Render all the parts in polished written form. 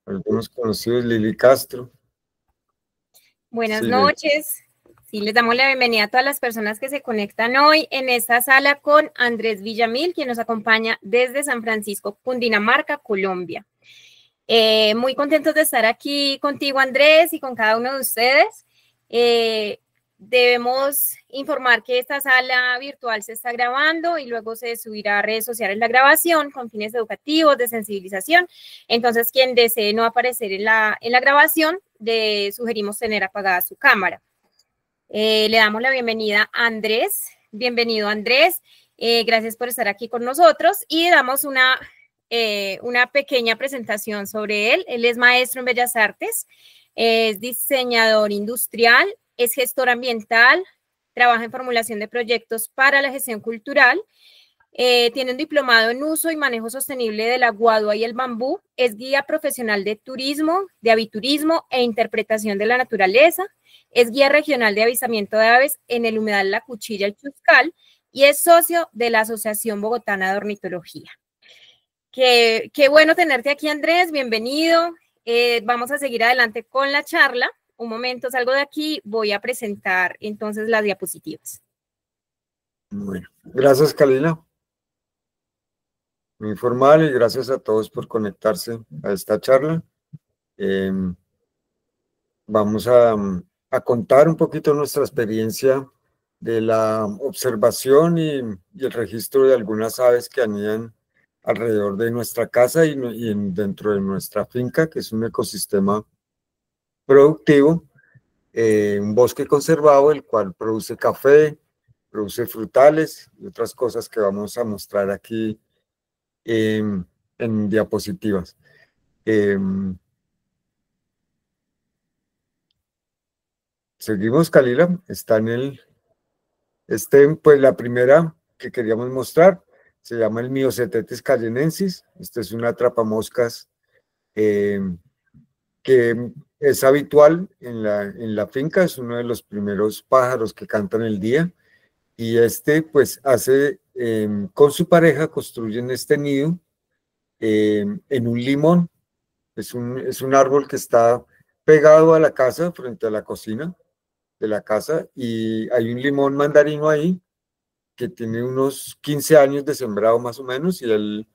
algunos conocidos, Lili Castro. Buenas noches. Sí, les damos la bienvenida a todas las personas que se conectan hoy en esta sala con Andrés Villamil, quien nos acompaña desde San Francisco, Cundinamarca, Colombia. Muy contentos de estar aquí contigo, Andrés, y con cada uno de ustedes. Debemos informar que esta sala virtual se está grabando y luego se subirá a redes sociales la grabación con fines educativos, de sensibilización. Entonces, quien desee no aparecer en la grabación, le sugerimos tener apagada su cámara. Le damos la bienvenida a Andrés. Bienvenido, Andrés. Gracias por estar aquí con nosotros y damos una pequeña presentación sobre él. Él es maestro en Bellas Artes, es diseñador industrial, es gestor ambiental, trabaja en formulación de proyectos para la gestión cultural, tiene un diplomado en uso y manejo sostenible de la guadua y el bambú, es guía profesional de turismo, de aviturismo e interpretación de la naturaleza, es guía regional de avistamiento de aves en el humedal La Cuchilla, el Chuscal, y es socio de la Asociación Bogotana de Ornitología. Qué bueno tenerte aquí, Andrés, bienvenido. Vamos a seguir adelante con la charla. Un momento, salgo de aquí, voy a presentar entonces las diapositivas. Bueno, gracias, Kalila. Muy formal y gracias a todos por conectarse a esta charla. Vamos a contar un poquito nuestra experiencia de la observación y el registro de algunas aves que anidan alrededor de nuestra casa y dentro de nuestra finca, que es un ecosistema productivo, un bosque conservado, el cual produce café, produce frutales y otras cosas que vamos a mostrar aquí en diapositivas. Seguimos, Kalila. Está en pues la primera que queríamos mostrar se llama el Myocetetes cayennensis. Este es un atrapamoscas que es habitual en la finca, es uno de los primeros pájaros que cantan el día, y pues con su pareja construyen este nido en un limón. Es un árbol que está pegado a la casa, frente a la cocina de la casa, y hay un limón mandarino ahí que tiene unos 15 años de sembrado más o menos, y él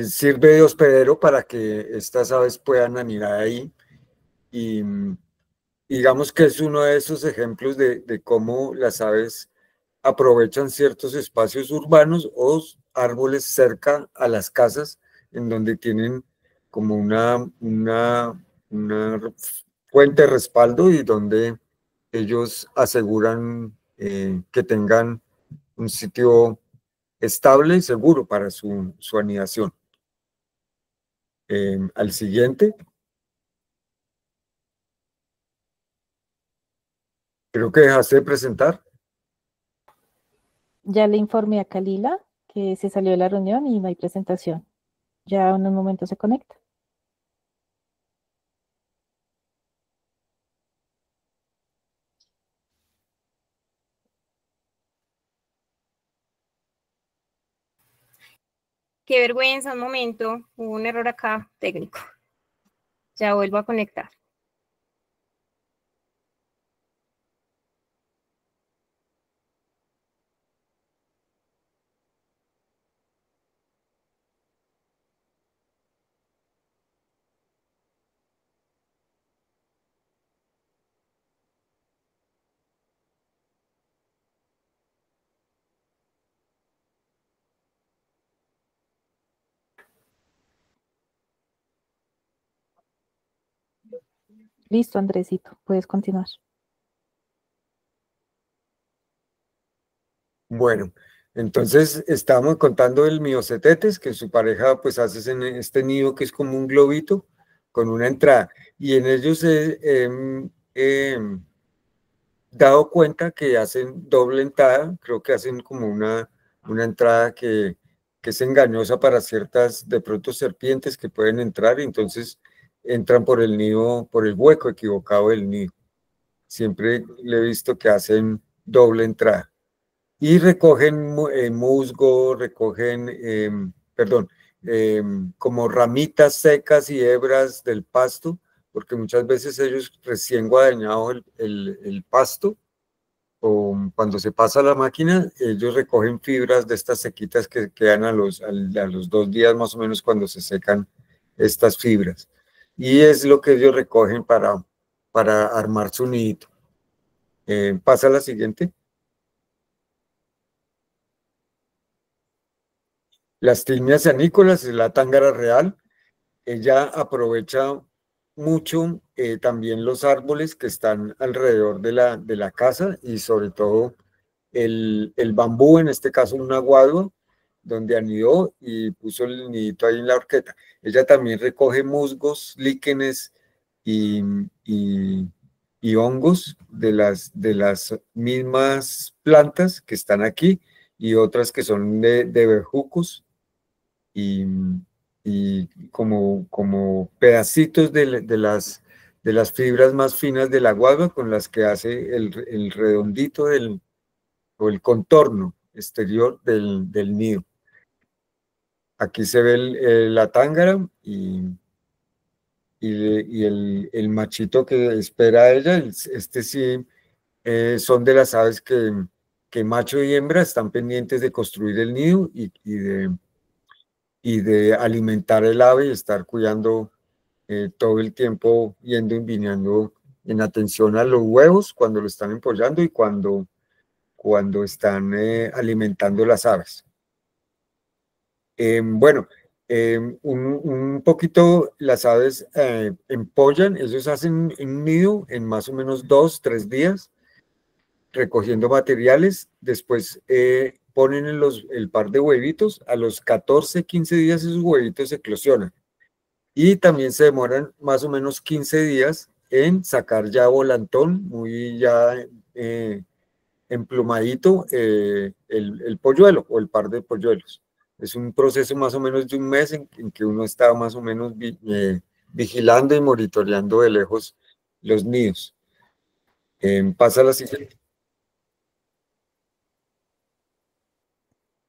sirve de hospedero para que estas aves puedan anidar ahí. Y digamos que es uno de esos ejemplos de cómo las aves aprovechan ciertos espacios urbanos o árboles cerca a las casas en donde tienen como una fuente de respaldo y donde ellos aseguran que tengan un sitio estable y seguro para su anidación. Al siguiente. Creo que dejaste de presentar. Ya le informé a Kalila que se salió de la reunión y no hay presentación. Ya en un momento se conecta. Qué vergüenza, un momento, hubo un error acá técnico. Ya vuelvo a conectar. Listo, Andresito, puedes continuar. Bueno, entonces estábamos contando el Myocetetes, que su pareja pues hace en este nido que es como un globito con una entrada, y en ellos he dado cuenta que hacen doble entrada. Creo que hacen como una entrada que es engañosa para ciertas, de pronto, serpientes que pueden entrar, y entonces entran por el nido, por el hueco equivocado del nido. Siempre le he visto que hacen doble entrada. y recogen musgo, recogen, perdón, como ramitas secas y hebras del pasto, porque muchas veces ellos recién guadañado el pasto, o cuando se pasa la máquina, ellos recogen fibras de estas sequitas que quedan a los 2 días más o menos cuando se secan estas fibras. Y es lo que ellos recogen para armar su nidito. Pasa a la siguiente. Las tilmias anícolas es la tángara real. Ella aprovecha mucho también los árboles que están alrededor de la casa y sobre todo el bambú, en este caso un aguado, donde anidó y puso el nidito ahí en la horqueta. Ella también recoge musgos, líquenes y, y, y hongos de las mismas plantas que están aquí y otras que son de bejucos y, y como pedacitos de las fibras más finas de la guava con las que hace el redondito o el contorno exterior del nido. Aquí se ve la tángara y el machito que espera a ella. Este sí son de las aves que macho y hembra están pendientes de construir el nido y de alimentar el ave y estar cuidando todo el tiempo, yendo y viniendo en atención a los huevos cuando lo están empollando y cuando están alimentando las aves. Bueno, un poquito las aves empollan, ellos hacen un nido en más o menos 2, 3 días recogiendo materiales, después ponen el par de huevitos, a los 14, 15 días esos huevitos eclosionan y también se demoran más o menos 15 días en sacar ya volantón, muy ya emplumadito el polluelo o el par de polluelos. Es un proceso más o menos de un mes en que uno está más o menos vigilando y monitoreando de lejos los nidos. Pasa a la siguiente.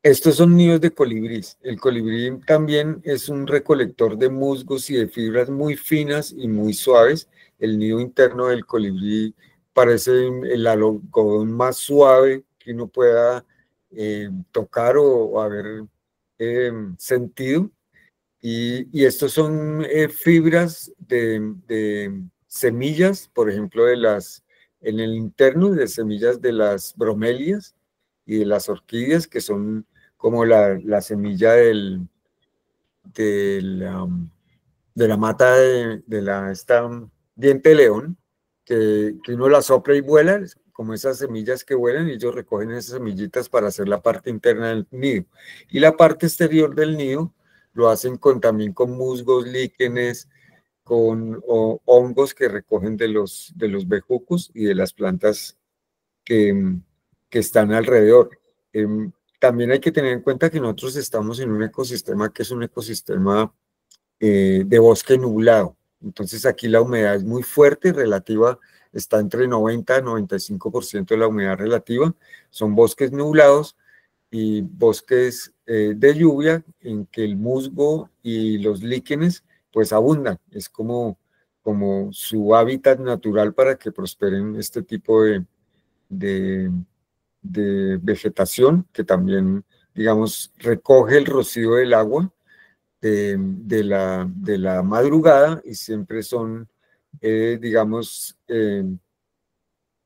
Estos son nidos de colibrís. El colibrí también es un recolector de musgos y de fibras muy finas y muy suaves. El nido interno del colibrí parece el algodón más suave que uno pueda tocar o haber sentido. Y estos son fibras de semillas, por ejemplo, en el interno de semillas de las bromelias y de las orquídeas, que son como la semilla de la mata esta diente de león, que uno la sopla y vuela, como esas semillas que vuelan, y ellos recogen esas semillitas para hacer la parte interna del nido. Y la parte exterior del nido lo hacen también con musgos, líquenes, con hongos que recogen de los bejucos y de las plantas que están alrededor. También hay que tener en cuenta que nosotros estamos en un ecosistema que es un ecosistema de bosque nublado. Entonces aquí la humedad es muy fuerte, relativa, está entre 90 y 95% de la humedad relativa. Son bosques nublados y bosques de lluvia en que el musgo y los líquenes pues abundan. Es como su hábitat natural para que prosperen este tipo de vegetación que también, digamos, recoge el rocío del agua de la madrugada y siempre son, digamos,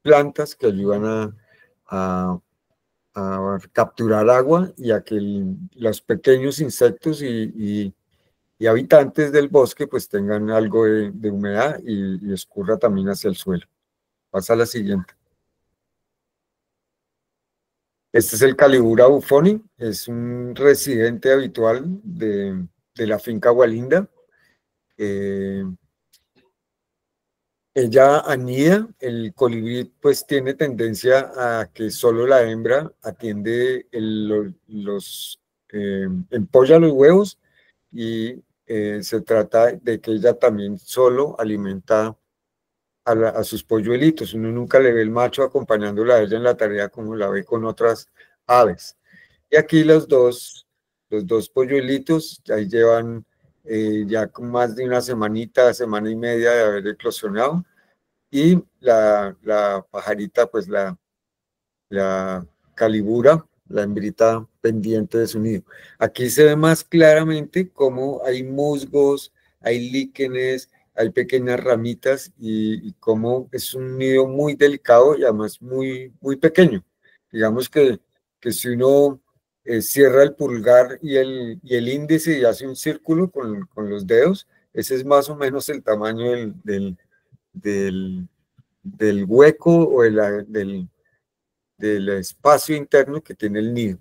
plantas que ayudan a capturar agua y a que los pequeños insectos y habitantes del bosque pues tengan algo de humedad y escurra también hacia el suelo. Pasa a la siguiente. Este es el Calibura bufoni, es un residente habitual de la finca Gualinda. Ella anida, el colibrí pues tiene tendencia a que solo la hembra atiende empolla los huevos y se trata de que ella también solo alimenta a sus polluelitos. Uno nunca le ve el macho acompañándola a ella en la tarea como la ve con otras aves. Y aquí los dos polluelitos, ahí llevan ya con más de una semanita, semana y media de haber eclosionado. Y la pajarita, pues la calibura, la hembrita pendiente de su nido. Aquí se ve más claramente cómo hay musgos, hay líquenes, hay pequeñas ramitas y cómo es un nido muy delicado y además muy pequeño. Digamos que si uno cierra el pulgar y el índice y hace un círculo con los dedos, ese es más o menos el tamaño del, del hueco o del espacio interno que tiene el nido.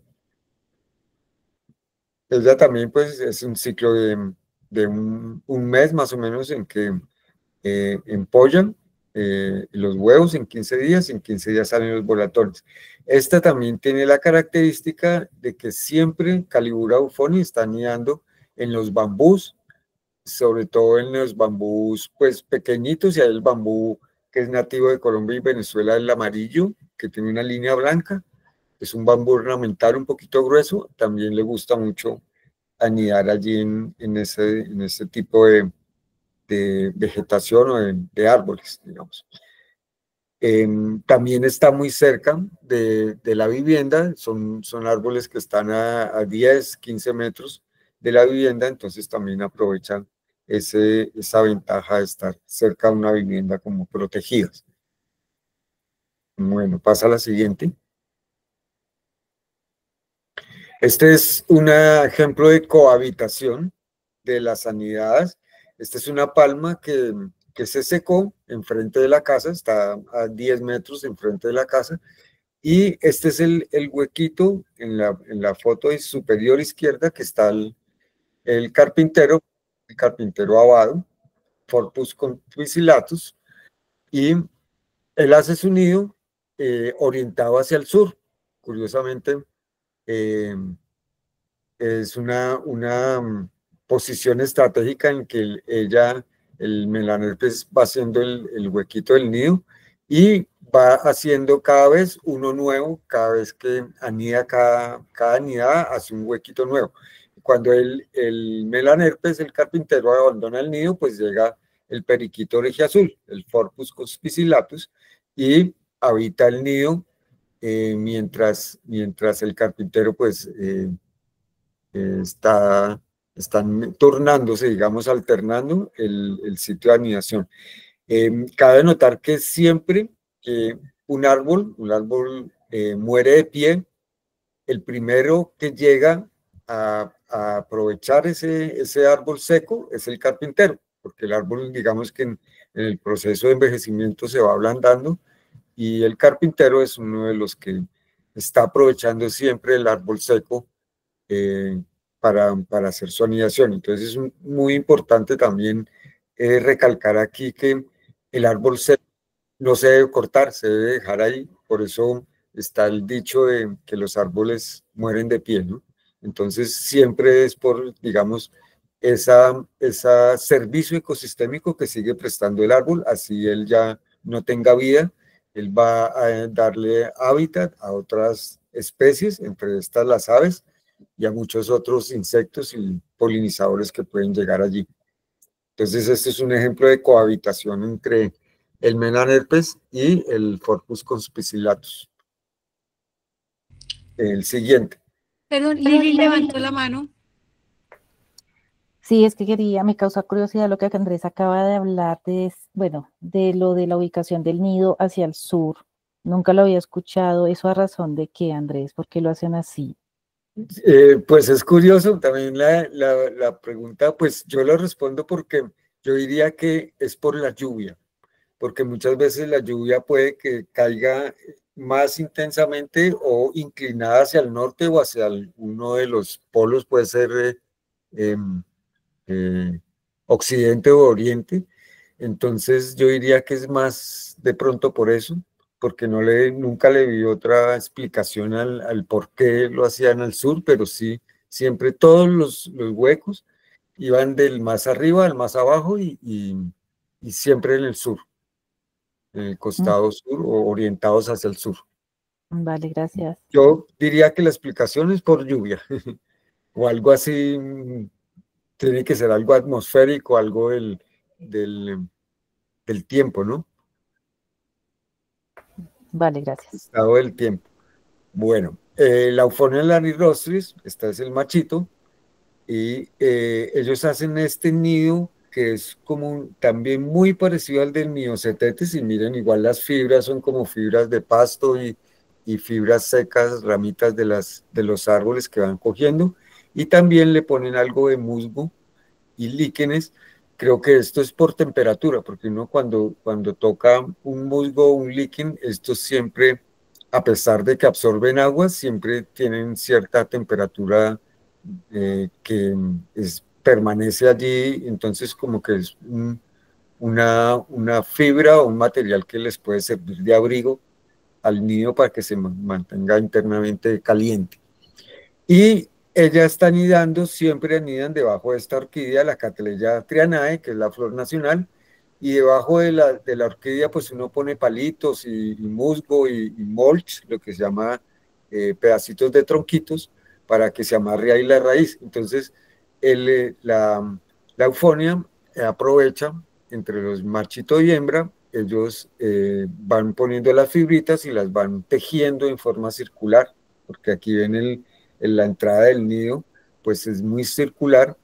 Ella también pues es un ciclo de un mes más o menos en que empollan los huevos en 15 días y en 15 días salen los volatones. Esta también tiene la característica de que siempre Calibura bufoni está anidando en los bambús, sobre todo en los bambús pues pequeñitos, y hay el bambú que es nativo de Colombia y Venezuela, el amarillo, que tiene una línea blanca. Es un bambú ornamental un poquito grueso, también le gusta mucho anidar allí en ese tipo de vegetación o de árboles, digamos. También está muy cerca de la vivienda, son árboles que están a 10, 15 metros de la vivienda, entonces también aprovechan esa ventaja de estar cerca de una vivienda como protegidas. Bueno, pasa a la siguiente. Este es un ejemplo de cohabitación de las anidadas. Esta es una palma que se secó enfrente de la casa, está a 10 metros enfrente de la casa, y este es el huequito en la foto superior izquierda que está el carpintero avado, Forpus contuicillatus, y él hace su nido orientado hacia el sur. Curiosamente, es una posición estratégica en que el Melanerpes va haciendo el huequito del nido y va haciendo cada vez uno nuevo, cada vez que anida cada anidada hace un huequito nuevo. Cuando el Melanerpes, el carpintero, abandona el nido, pues llega el periquito orejiazul, el Forpus conspicillatus, y habita el nido mientras el carpintero pues están turnándose, digamos, alternando el sitio de anidación. Cabe notar que siempre que un árbol muere de pie, el primero que llega a aprovechar ese árbol seco es el carpintero, porque el árbol, digamos que en el proceso de envejecimiento se va ablandando, y el carpintero es uno de los que está aprovechando siempre el árbol seco para hacer su anidación. Entonces es muy importante también recalcar aquí que el árbol seco no se debe cortar, se debe dejar ahí. Por eso está el dicho de que los árboles mueren de pie, ¿no? Entonces siempre es por, digamos, ese servicio ecosistémico que sigue prestando el árbol, así él ya no tenga vida, él va a darle hábitat a otras especies, entre estas las aves, y a muchos otros insectos y polinizadores que pueden llegar allí. Entonces, este es un ejemplo de cohabitación entre el Melanerpes y el Forpus conspicillatus. El siguiente. Perdón, Lili levantó la mano. Sí, es que quería, me causa curiosidad lo que Andrés acaba de hablar bueno, de lo de la ubicación del nido hacia el sur. Nunca lo había escuchado. ¿Eso a razón de qué, Andrés? ¿Por qué lo hacen así? Pues es curioso también la pregunta, pues yo lo respondo porque yo diría que es por la lluvia, porque muchas veces la lluvia puede que caiga más intensamente o inclinada hacia el norte o hacia uno de los polos, puede ser occidente o oriente. Entonces yo diría que es más de pronto por eso, porque nunca le vi otra explicación al por qué lo hacían al sur, pero sí, siempre todos los huecos iban del más arriba al más abajo y siempre en el sur, en el costado sur o orientados hacia el sur. Vale, gracias. Yo diría que la explicación es por lluvia o algo así, tiene que ser algo atmosférico, algo del, del tiempo, ¿no? Vale, gracias. Estado del tiempo. Bueno, la Euphonia larirostris, este es el machito, y ellos hacen este nido que es como también muy parecido al del Myocetetes, y miren, igual las fibras son como fibras de pasto y fibras secas, ramitas de los árboles que van cogiendo, y también le ponen algo de musgo y líquenes. Creo que esto es por temperatura, porque uno cuando toca un musgo o un líquen, estos siempre, a pesar de que absorben agua, siempre tienen cierta temperatura permanece allí, entonces como que es una fibra o un material que les puede servir de abrigo al nido para que se mantenga internamente caliente. Y ellas están anidando, siempre anidan debajo de esta orquídea, la Cattleya trianae, que es la flor nacional, y debajo de la orquídea pues uno pone palitos y musgo y mulch, lo que se llama pedacitos de tronquitos, para que se amarre ahí la raíz. Entonces la eufonia aprovecha entre los machito y hembra, ellos van poniendo las fibritas y las van tejiendo en forma circular, porque aquí ven en la entrada del nido, pues es muy circular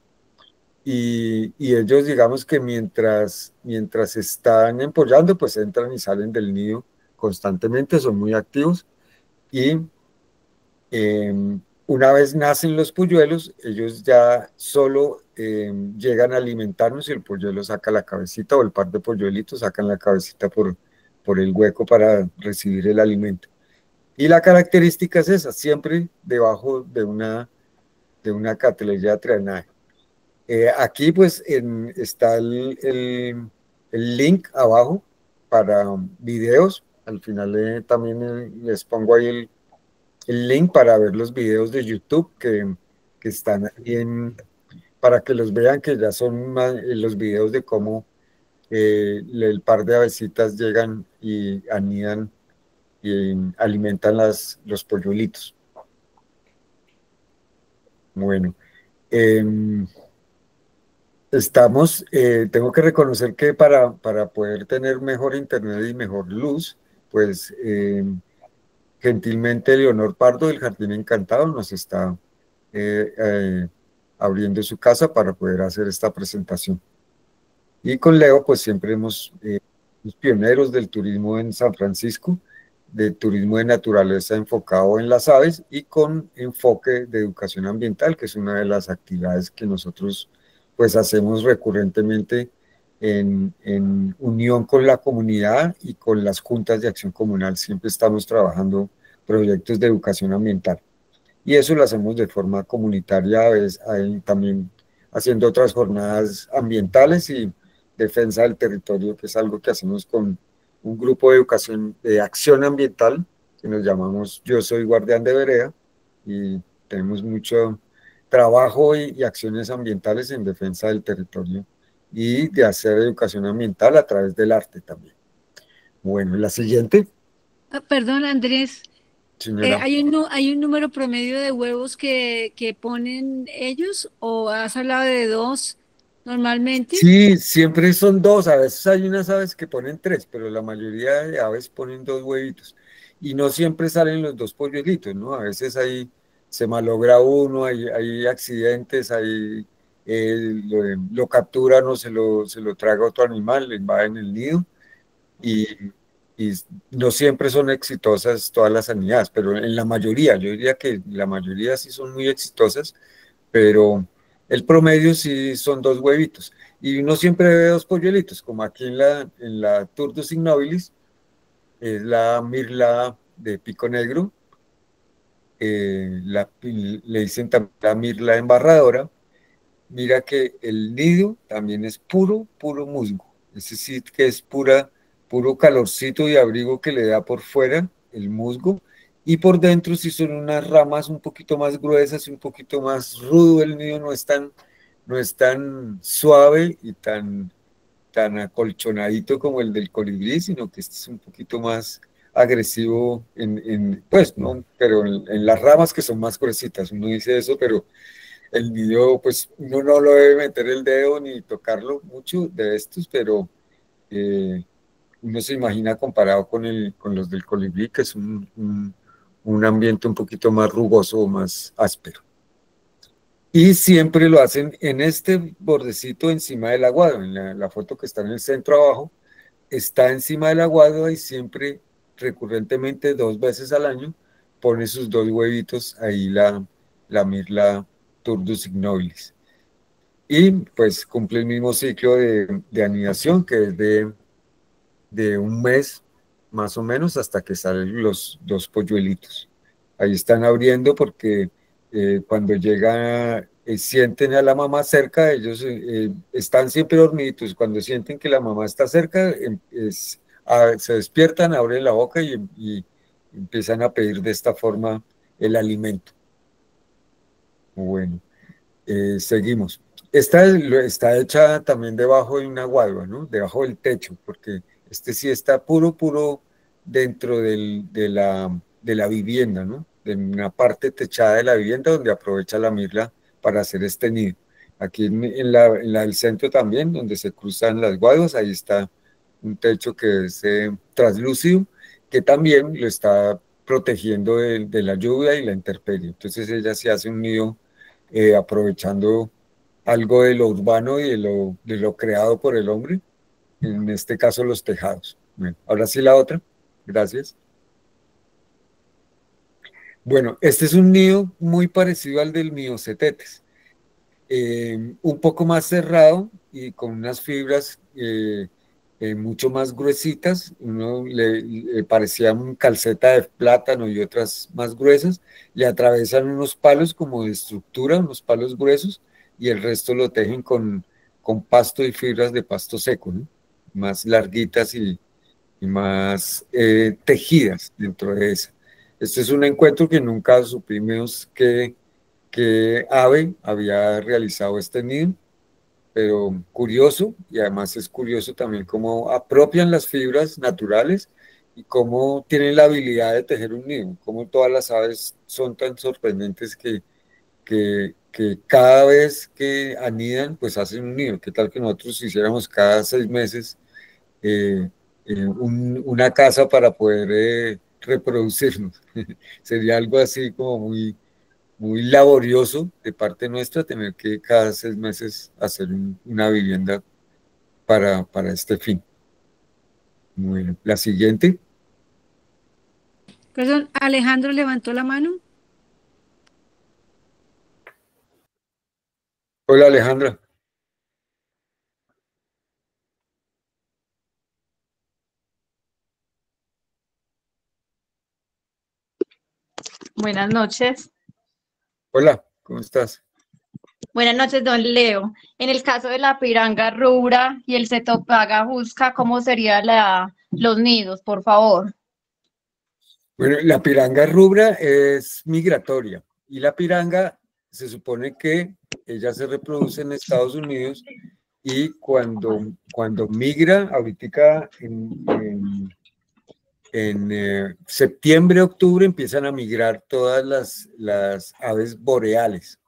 y ellos digamos que mientras están empollando, pues entran y salen del nido constantemente, son muy activos y eh, una vez nacen los polluelos, ellos ya solo llegan a alimentarnos y el polluelo saca la cabecita o el par de polluelitos sacan la cabecita por el hueco para recibir el alimento. Y la característica es esa, siempre debajo de una Cattleya trianae. Aquí pues está el link abajo para videos. Al final también les pongo ahí el link para ver los videos de YouTube que están ahí para que los vean, que ya son los videos de cómo el par de avecitas llegan y anidan y alimentan los polluelitos. Bueno, em, tengo que reconocer que para poder tener mejor internet y mejor luz, pues gentilmente Leonor Pardo del Jardín Encantado nos está abriendo su casa para poder hacer esta presentación. Y con Leo, pues siempre hemos los pioneros del turismo en San Francisco, de turismo de naturaleza enfocado en las aves y con enfoque de educación ambiental, que es una de las actividades que nosotros pues hacemos recurrentemente en unión con la comunidad y con las juntas de acción comunal. Siempre estamos trabajando proyectos de educación ambiental y eso lo hacemos de forma comunitaria, a veces también haciendo otras jornadas ambientales y defensa del territorio, que es algo que hacemos con un grupo de educación, de acción ambiental, que nos llamamos Yo Soy Guardián de Vereda, y tenemos mucho trabajo y acciones ambientales en defensa del territorio y de hacer educación ambiental a través del arte también. Bueno, la siguiente, Perdón, Andrés, señora. ¿hay un número promedio de huevos que ponen ellos o has hablado de dos normalmente? Sí, siempre son dos, a veces hay unas aves que ponen tres, pero la mayoría de aves ponen dos huevitos y no siempre salen los dos polluelitos, ¿no? A veces ahí se malogra uno, hay accidentes, lo capturan o se lo traga otro animal, le invade el nido y, y no siempre son exitosas todas las anidadas, pero en la mayoría, yo diría que la mayoría sí son muy exitosas, pero el promedio sí son dos huevitos. Y uno siempre ve dos polluelitos, como aquí en la Turdus ignobilis, es la mirla de pico negro, le dicen también la mirla embarradora. Mira que el nido también es puro musgo. Ese sí que es puro calorcito y abrigo que le da por fuera el musgo. Y por dentro sí son unas ramas un poquito más gruesas y un poquito más rudo. El nido no es tan suave y tan acolchonadito como el del colibrí, sino que este es un poquito más agresivo pues, ¿no? Pero en las ramas que son más gruesitas, uno dice eso, pero el nido, pues uno no lo debe meter el dedo ni tocarlo mucho de estos, pero uno se imagina comparado con los del colibrí, que es un ambiente un poquito más rugoso o más áspero. Y siempre lo hacen en este bordecito encima del aguado, en la foto que está en el centro abajo, está encima del aguado y siempre, recurrentemente, 2 veces al año, pone sus 2 huevitos ahí la mirla turdus ignobilis. Y pues cumple el mismo ciclo de anidación, que es de un mes más o menos hasta que salen los 2 polluelitos. Ahí están abriendo porque cuando llega, sienten a la mamá cerca, ellos están siempre dormiditos. Cuando sienten que la mamá está cerca, se despiertan, abren la boca y empiezan a pedir de esta forma el alimento. Bueno. Seguimos. Esta está hecha también debajo de una guadua, ¿no? Debajo del techo, porque este sí está puro dentro de la vivienda, ¿no? De una parte techada de la vivienda donde aprovecha la mirla para hacer este nido. Aquí en la del centro también, donde se cruzan las guaduas, ahí está un techo que es translúcido, que también lo está protegiendo de la lluvia y la intemperie. Entonces ella sí hace un nido aprovechando algo de lo urbano y de lo creado por el hombre, en este caso los tejados. Bueno, ahora sí la otra, gracias. Bueno, este es un nido muy parecido al del Myocetetes, un poco más cerrado y con unas fibras mucho más gruesitas. Uno le parecía un calceta de plátano y otras más gruesas. Le atravesan unos palos como de estructura, unos palos gruesos, y el resto lo tejen con pasto y fibras de pasto seco, ¿no? Más larguitas y más tejidas dentro de esa. Este es un encuentro que nunca supimos que ave había realizado este nido, pero curioso, y además es curioso también cómo apropian las fibras naturales y cómo tienen la habilidad de tejer un nido, cómo todas las aves son tan sorprendentes que cada vez que anidan, pues hacen un nido. ¿Qué tal que nosotros hiciéramos cada 6 meses una casa para poder reproducirnos? Sería algo así como muy laborioso de parte nuestra tener que cada 6 meses hacer una vivienda para este fin. Bueno, la siguiente. Perdón, Alejandro levantó la mano. Hola Alejandra. Buenas noches. Hola, ¿cómo estás? Buenas noches, don Leo. En el caso de la piranga rubra y el cetopaga jusca, ¿cómo serían los nidos, por favor? Bueno, la piranga rubra es migratoria y la piranga se supone que ella se reproduce en Estados Unidos y cuando migra, ahorita en septiembre, octubre empiezan a migrar todas las aves boreales.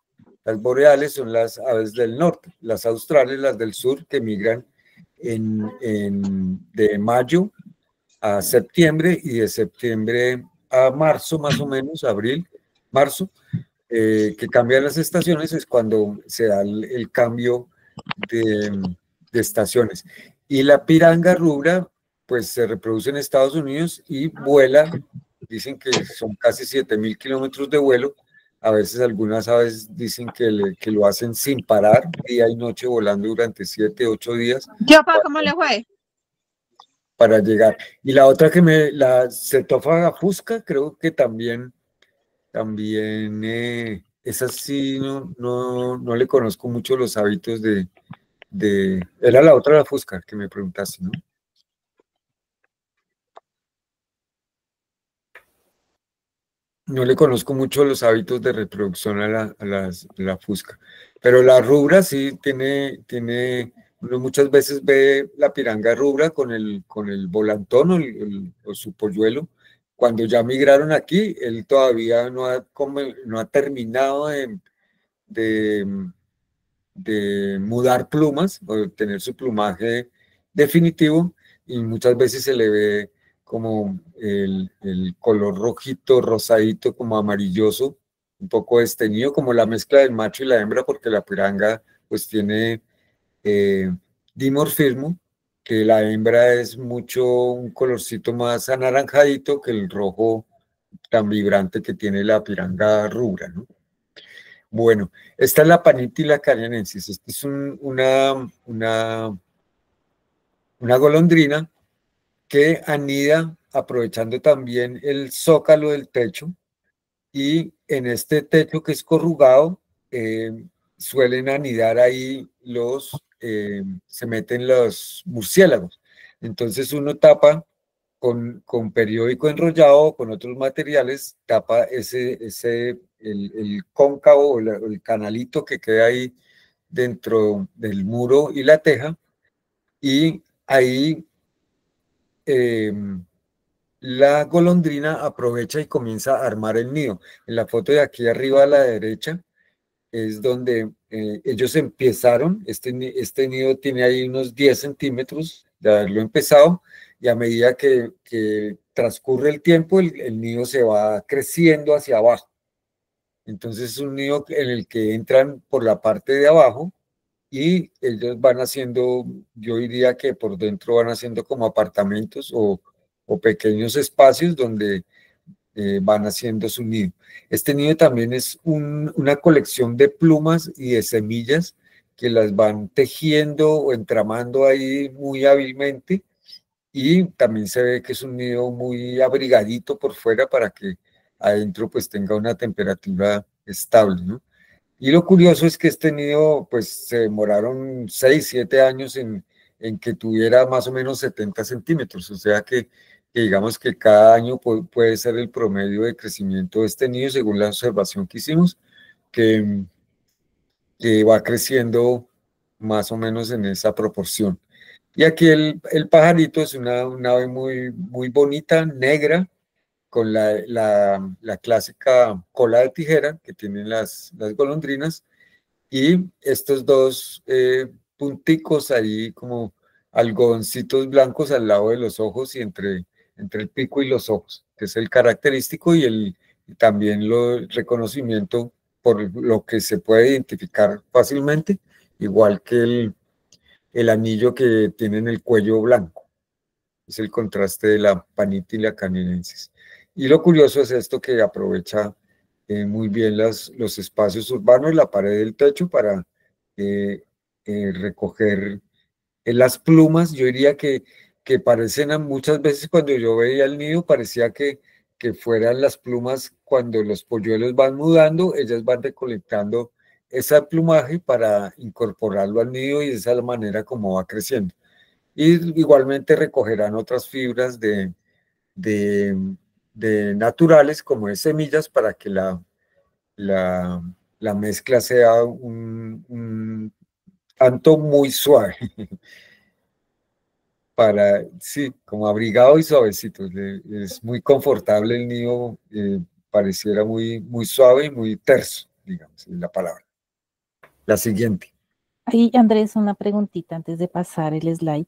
Las boreales son las aves del norte, las australes, las del sur, que migran de mayo a septiembre y de septiembre a marzo, más o menos, abril, marzo, que cambian las estaciones, es cuando se da el cambio de estaciones. Y la piranga rubra, pues se reproduce en Estados Unidos y vuela, dicen que son casi 7.000 kilómetros de vuelo. A veces algunas aves dicen que lo hacen sin parar, día y noche, volando durante 7, 8 días. Yo, pa, ¿cómo le fue? Para llegar. Y la otra la cetófaga fusca, creo que también esa sí no le conozco mucho los hábitos era la otra, la fusca, que me preguntaste, ¿no? No le conozco mucho los hábitos de reproducción a la fusca, pero la rubra sí uno muchas veces ve la piranga rubra con el volantón o su polluelo, cuando ya migraron aquí, él todavía no ha terminado de, de mudar plumas o tener su plumaje definitivo, y muchas veces se le ve como el color rojito, rosadito, como amarilloso, un poco desteñido, como la mezcla del macho y la hembra, porque la piranga pues tiene eh, dimorfismo, que la hembra es mucho un colorcito más anaranjadito que el rojo tan vibrante que tiene la piranga rubra, ¿no? Bueno, esta es la Panítila carianensis. Esta es una golondrina que anida aprovechando también el zócalo del techo, y en este techo que es corrugado suelen anidar ahí se meten los murciélagos. Entonces uno tapa con periódico enrollado o con otros materiales, tapa el cóncavo o el canalito que queda ahí dentro del muro y la teja, y ahí eh, la golondrina aprovecha y comienza a armar el nido. En la foto de aquí arriba a la derecha es donde ellos empezaron. Este nido tiene ahí unos 10 centímetros de haberlo empezado, y a medida que transcurre el tiempo, el nido se va creciendo hacia abajo. Entonces es un nido en el que entran por la parte de abajo, y ellos van haciendo, yo diría que por dentro van haciendo como apartamentos o pequeños espacios donde van haciendo su nido. Este nido también es una colección de plumas y de semillas que las van tejiendo o entramando ahí muy hábilmente, y también se ve que es un nido muy abrigadito por fuera para que adentro pues tenga una temperatura estable, ¿no? Y lo curioso es que este nido, pues se demoraron 6, 7 años en que tuviera más o menos 70 centímetros, o sea que digamos que cada año puede ser el promedio de crecimiento de este nido, según la observación que hicimos, que va creciendo más o menos en esa proporción. Y aquí el pajarito es un ave muy, muy bonita, negra, con la clásica cola de tijera que tienen las golondrinas, y estos dos punticos ahí como algodoncitos blancos al lado de los ojos y entre el pico y los ojos, que es el característico, y también el reconocimiento por lo que se puede identificar fácilmente, igual que el anillo que tiene en el cuello blanco. Es el contraste de la Panítila canadensis. Y lo curioso es esto, que aprovecha muy bien los espacios urbanos, la pared del techo, para recoger las plumas. Yo diría que parecen, muchas veces cuando yo veía el nido, parecía que fueran las plumas cuando los polluelos van mudando, ellas van recolectando ese plumaje para incorporarlo al nido, y de esa manera como va creciendo. Y igualmente recogerán otras fibras de, de naturales, como de semillas, para que la, la mezcla sea un tanto muy suave, sí, como abrigado y suavecito. Es muy confortable el nido, pareciera muy, muy suave y muy terso, digamos, es la palabra. La siguiente. Ahí, Andrés, una preguntita antes de pasar el slide.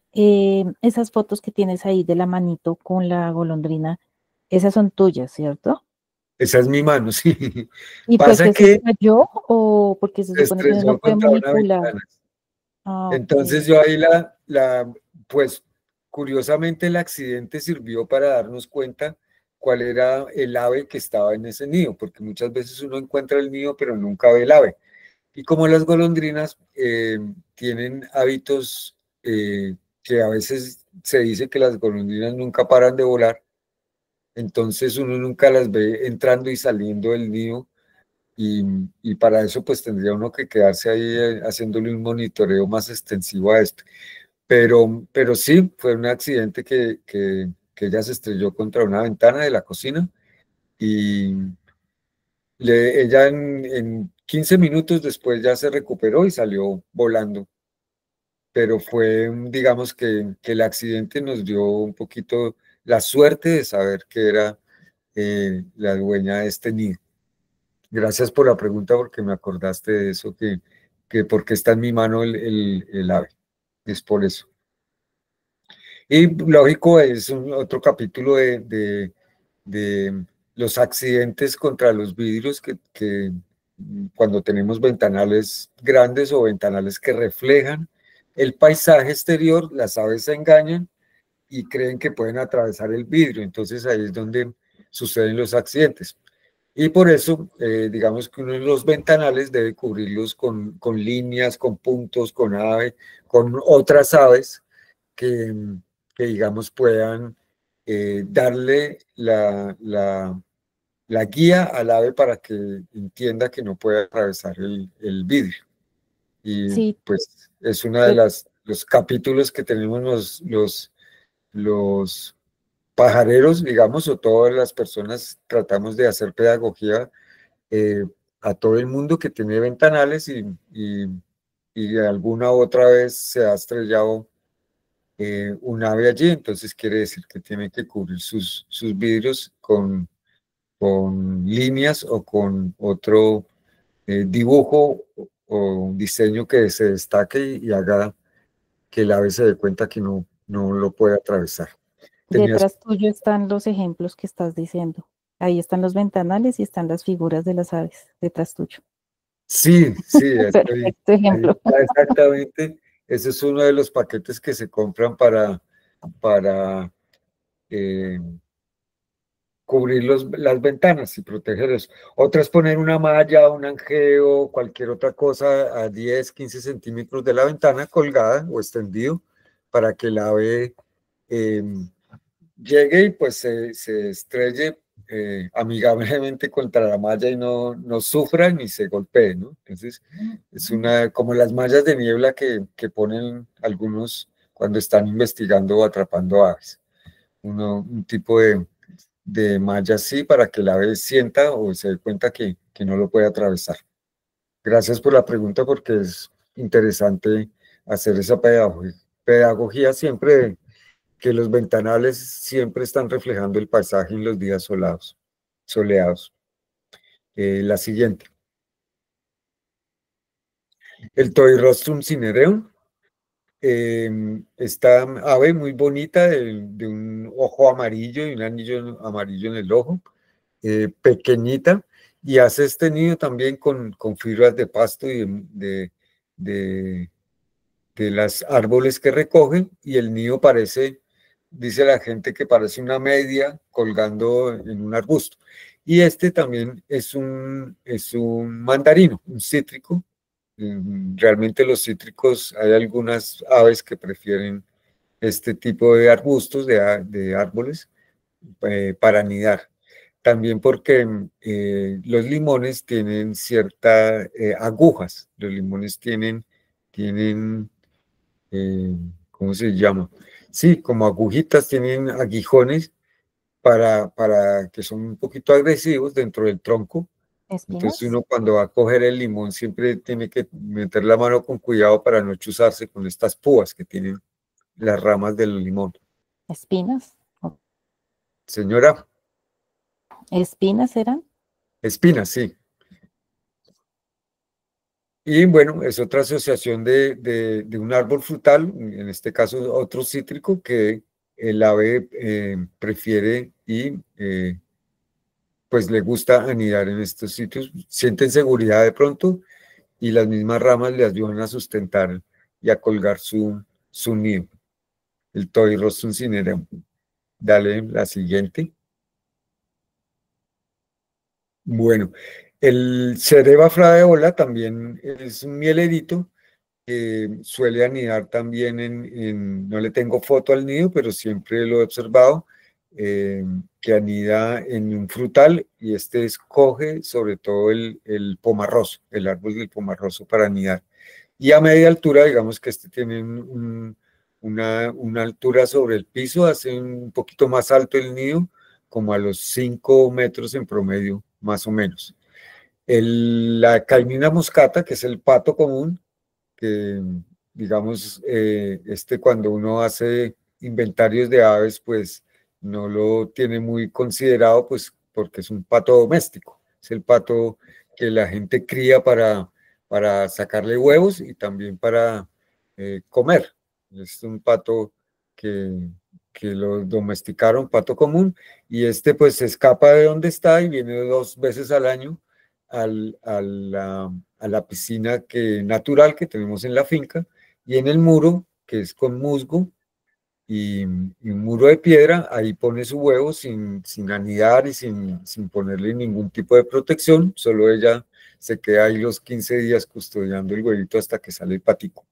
Esas fotos que tienes ahí de la manito con la golondrina, esas son tuyas, ¿cierto? Esa es mi mano, sí. ¿Y fue Pasa que se que estrelló o porque se se supone que uno no estrelló puede contra una manipular? ventana. Ah, Entonces ok. yo ahí pues curiosamente el accidente sirvió para darnos cuenta cuál era el ave que estaba en ese nido, porque muchas veces uno encuentra el nido pero nunca ve el ave. Y como las golondrinas tienen hábitos que a veces se dice que las golondrinas nunca paran de volar, entonces uno nunca las ve entrando y saliendo del nido, y, y para eso pues tendría uno que quedarse ahí haciéndole un monitoreo más extensivo a esto. Pero sí, fue un accidente que ella se estrelló contra una ventana de la cocina, y ella en 15 minutos después ya se recuperó y salió volando. Pero fue, digamos que el accidente nos dio un poquito la suerte de saber que era la dueña de este nido. Gracias por la pregunta porque me acordaste de eso, que porque está en mi mano el ave. Es por eso. Y lógico, es otro capítulo de los accidentes contra los vidrios que cuando tenemos ventanales grandes o ventanales que reflejan el paisaje exterior, las aves se engañan y creen que pueden atravesar el vidrio. Entonces ahí es donde suceden los accidentes. Y por eso, digamos que uno de los ventanales debe cubrirlos con líneas, con puntos, con ave, con otras aves que, que digamos, puedan darle la guía al ave para que entienda que no puede atravesar el vidrio. Y Sí, pues es uno de los capítulos que tenemos los pajareros, digamos, o todas las personas tratamos de hacer pedagogía a todo el mundo que tiene ventanales y alguna otra vez se ha estrellado un ave allí, entonces quiere decir que tiene que cubrir sus vidrios con líneas o con otro dibujo o diseño que se destaque y haga que el ave se dé cuenta que no lo puede atravesar. detrás tuyo están los ejemplos que estás diciendo. Ahí están los ventanales y están las figuras de las aves detrás tuyo. Sí, Perfecto ejemplo. Exactamente. Ese es uno de los paquetes que se compran para cubrir las ventanas y protegerlos. Otra es poner una malla, un angeo, cualquier otra cosa a 10, 15 centímetros de la ventana colgada o extendido para que el ave llegue y pues se estrelle amigablemente contra la malla y no sufra ni se golpee, ¿no? Entonces, es como las mallas de niebla que ponen algunos cuando están investigando o atrapando aves. Un tipo de malla así para que el ave sienta o se dé cuenta que no lo puede atravesar. Gracias por la pregunta porque es interesante hacer esa pedagogía siempre que los ventanales siempre están reflejando el paisaje en los días soleados. La siguiente. El Toirostrum cinereum. Esta ave muy bonita de un ojo amarillo y un anillo amarillo en el ojo, pequeñita, y hace este nido también con fibras de pasto y de las árboles que recogen, y el nido parece, dice la gente que parece una media colgando en un arbusto. Y este también es un mandarino, un cítrico. Realmente los cítricos, hay algunas aves que prefieren este tipo de arbustos, de árboles, para anidar. También porque los limones tienen ciertas agujas. Los limones tienen ¿cómo se llama? Sí, como agujitas, tienen aguijones para que son un poquito agresivos dentro del tronco. Entonces ¿Espinas? uno cuando va a coger el limón siempre tiene que meter la mano con cuidado para no chuzarse con estas púas que tienen las ramas del limón. ¿Espinas? Señora, ¿Espinas eran? espinas, sí. Y bueno, es otra asociación de un árbol frutal, en este caso otro cítrico, que el ave prefiere y pues le gusta anidar en estos sitios. Sienten seguridad de pronto y las mismas ramas le ayudan a sustentar y a colgar su nido. El Toirostrum cinereum. Dale la siguiente. Bueno, el Cereva flaveola también es un mielerito que suele anidar también no le tengo foto al nido, pero siempre lo he observado, que anida en un frutal y este escoge sobre todo el pomarroso, el árbol del pomarroso para anidar. Y a media altura, digamos que este tiene una altura sobre el piso, hace un poquito más alto el nido, como a los 5 metros en promedio, más o menos. La Caimina moscata, que es el pato común, que digamos, cuando uno hace inventarios de aves, pues no lo tiene muy considerado, pues porque es un pato doméstico, es el pato que la gente cría para sacarle huevos y también para comer. Es un pato que lo domesticaron, pato común, y este pues se escapa de donde está y viene 2 veces al año a la piscina natural que tenemos en la finca, y en el muro, que es con musgo y un muro de piedra, ahí pone su huevo sin anidar y sin ponerle ningún tipo de protección, solo ella se queda ahí los 15 días custodiando el huevito hasta que sale el patico.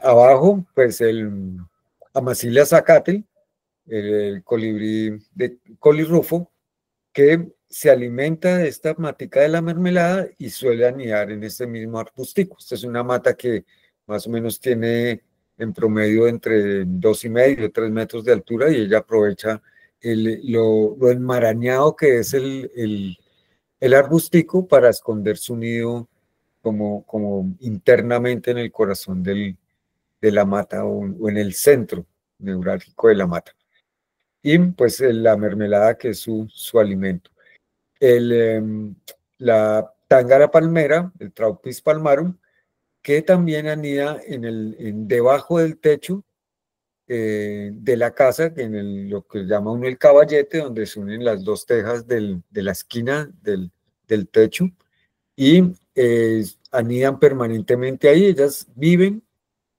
Abajo, pues el Amacilia zacate, el colibrí de colirrufo, que se alimenta de esta matica de la mermelada y suele anidar en este mismo arbustico. Esta es una mata que más o menos tiene en promedio entre 2,5 y 3 metros de altura, y ella aprovecha lo enmarañado que es el arbustico para esconder su nido como internamente en el corazón de la mata o en el centro neurálgico de la mata. Y pues la mermelada, que es su alimento. La tángara palmera, el Traupis palmarum, que también anida debajo del techo de la casa, lo que llama uno el caballete, donde se unen las dos tejas de la esquina del techo, y anidan permanentemente ahí. Ellas viven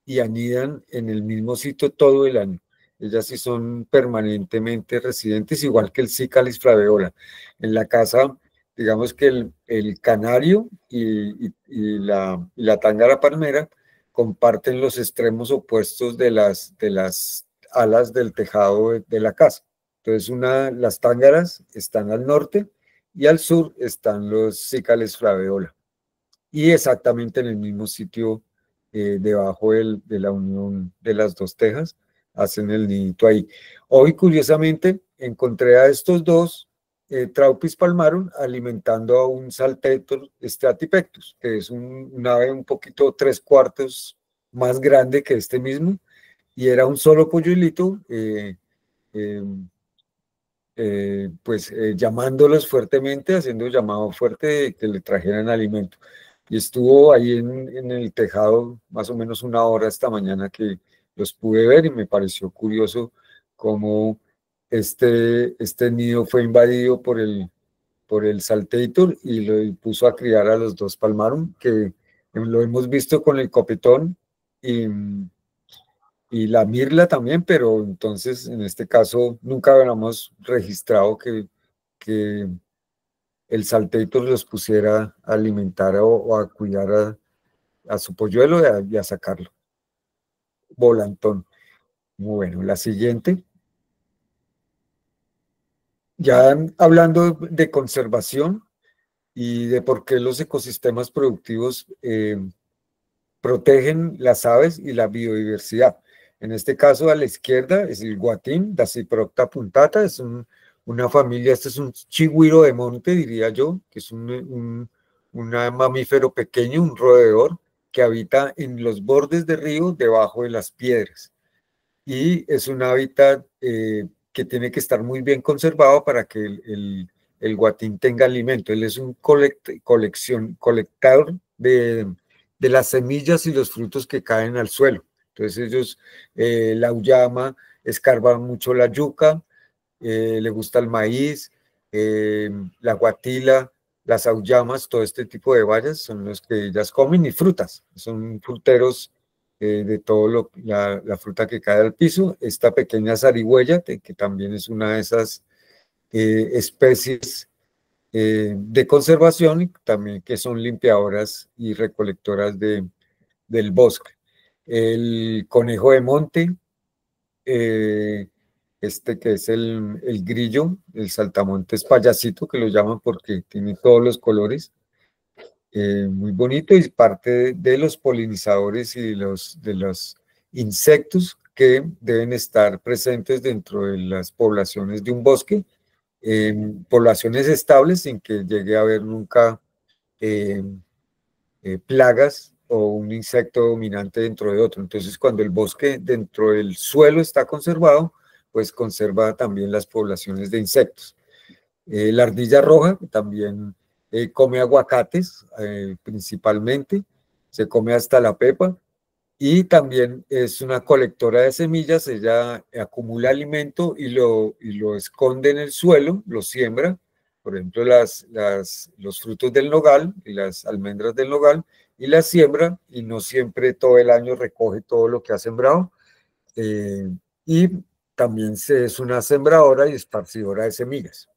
y anidan en el mismo sitio todo el año. Ellas sí son permanentemente residentes, igual que el Cicalis flaveola. En la casa, digamos que el canario y la tángara palmera comparten los extremos opuestos de las alas del tejado de la casa. Entonces, las tángaras están al norte y al sur están los Cicalis flaveola. Y exactamente en el mismo sitio, debajo de la unión de las dos tejas, hacen el nidito ahí. Hoy, curiosamente, encontré a estos dos Traupis palmarum alimentando a un Saltator stratipectus, que es un ave un poquito 3/4 más grande que este mismo, y era un solo polluelito, llamándolos fuertemente, haciendo llamado fuerte de que le trajeran alimento. Y estuvo ahí en el tejado más o menos 1 hora esta mañana que los pude ver, y me pareció curioso cómo este nido fue invadido por el Saltator y lo puso a criar a los dos palmarum, que lo hemos visto con el copetón y la mirla también, pero entonces en este caso nunca habíamos registrado que el Saltator los pusiera a alimentar o a cuidar a su polluelo y a sacarlo. Volantón. Muy bueno. La siguiente. Ya hablando de conservación y de por qué los ecosistemas productivos protegen las aves y la biodiversidad. En este caso, a la izquierda es el guatín, Dasyprocta punctata, es una familia, este es un chigüiro de monte, diría yo, que es un mamífero pequeño, un roedor, que habita en los bordes de río, debajo de las piedras. Y es un hábitat que tiene que estar muy bien conservado para que el guatín tenga alimento. Él es un colectador de las semillas y los frutos que caen al suelo. Entonces ellos, la auyama, escarban mucho la yuca, le gusta el maíz, la guatila, las auyamas, todo este tipo de bayas son los que ellas comen, y frutas, son fruteros de todo la fruta que cae al piso. Esta pequeña zarigüeya, que también es una de esas especies de conservación, y también que son limpiadoras y recolectoras del bosque. El conejo de monte, que es el grillo, el saltamontes payasito, que lo llaman porque tiene todos los colores, muy bonito, y parte de los polinizadores y de los insectos que deben estar presentes dentro de las poblaciones de un bosque, poblaciones estables sin que llegue a haber nunca plagas o un insecto dominante dentro de otro. Entonces, cuando el bosque dentro del suelo está conservado, pues conserva también las poblaciones de insectos. La ardilla roja, que también come aguacates principalmente, se come hasta la pepa, y también es una colectora de semillas. Ella acumula alimento y lo esconde en el suelo, lo siembra, por ejemplo, los frutos del nogal y las almendras del nogal, y las siembra, y no siempre todo el año recoge todo lo que ha sembrado. Y también es una sembradora y esparcidora de semillas.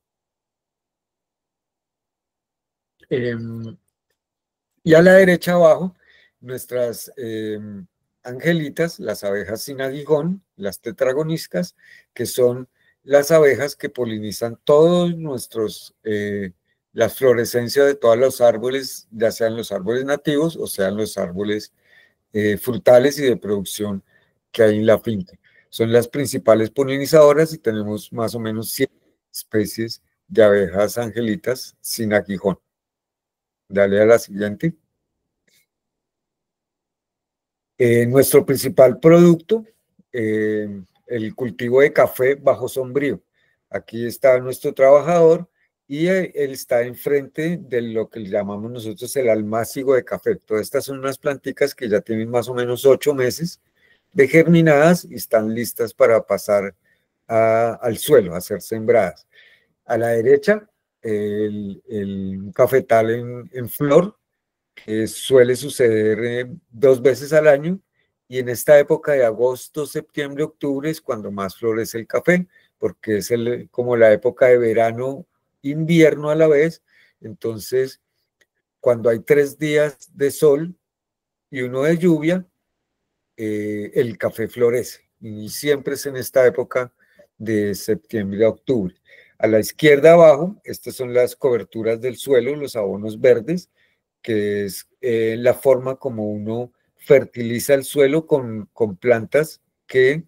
Y a la derecha abajo, nuestras angelitas, las abejas sin aguijón, las tetragonistas, que son las abejas que polinizan todos las florescencias de todos los árboles, ya sean los árboles nativos o sean los árboles frutales y de producción que hay en la finca. Son las principales polinizadoras y tenemos más o menos 100 especies de abejas angelitas sin aguijón. Dale a la siguiente. Nuestro principal producto, el cultivo de café bajo sombrío. Aquí está nuestro trabajador y él está enfrente de lo que llamamos nosotros el almácigo de café. Todas estas son unas planticas que ya tienen más o menos 8 meses de germinadas y están listas para pasar al suelo, a ser sembradas. A la derecha, el cafetal en flor, que suele suceder 2 veces al año, y en esta época de agosto, septiembre, octubre es cuando más florece el café, porque es como la época de verano, invierno a la vez. Entonces, cuando hay 3 días de sol y uno de lluvia, el café florece, y siempre es en esta época de septiembre a octubre. A la izquierda abajo, estas son las coberturas del suelo, los abonos verdes, que es la forma como uno fertiliza el suelo con plantas que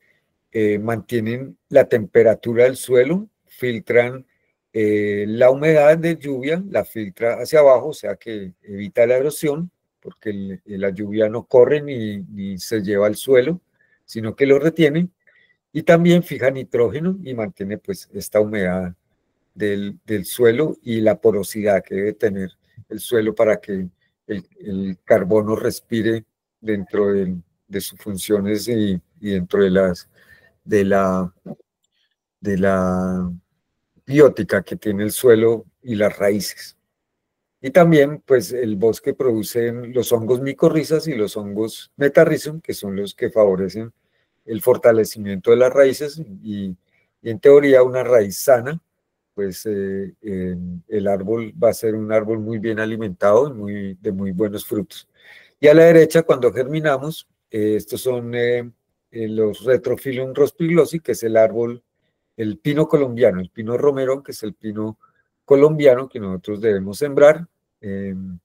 mantienen la temperatura del suelo, filtran la humedad de lluvia, la filtra hacia abajo, o sea que evita la erosión, porque la lluvia no corre ni se lleva al suelo, sino que lo retiene, y también fija nitrógeno y mantiene pues esta humedad del suelo y la porosidad que debe tener el suelo para que el carbono respire dentro de sus funciones y dentro de la biótica que tiene el suelo y las raíces. Y también, pues, el bosque produce los hongos micorrizas y los hongos metarrhizum, que son los que favorecen el fortalecimiento de las raíces, y en teoría una raíz sana, pues el árbol va a ser un árbol muy bien alimentado y de muy buenos frutos. Y a la derecha, cuando germinamos, estos son los Retrophyllum rospiglossi, que es el árbol, el pino colombiano, el pino romero, que es el pino colombiano que nosotros debemos sembrar,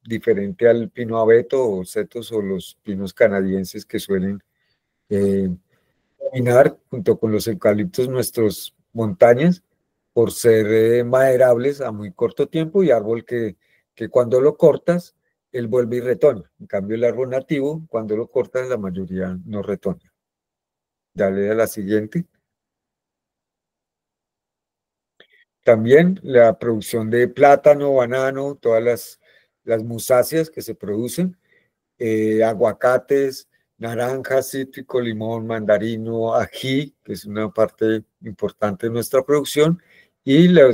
diferente al pino abeto o setos o los pinos canadienses que suelen dominar junto con los eucaliptos nuestras montañas, por ser maderables a muy corto tiempo, y árbol que cuando lo cortas, él vuelve y retona. En cambio, el árbol nativo, cuando lo cortas, la mayoría no retona. Dale a la siguiente. También la producción de plátano, banano, todas las musáceas que se producen, aguacates, naranjas, cítrico, limón, mandarino, ají, que es una parte importante de nuestra producción, y la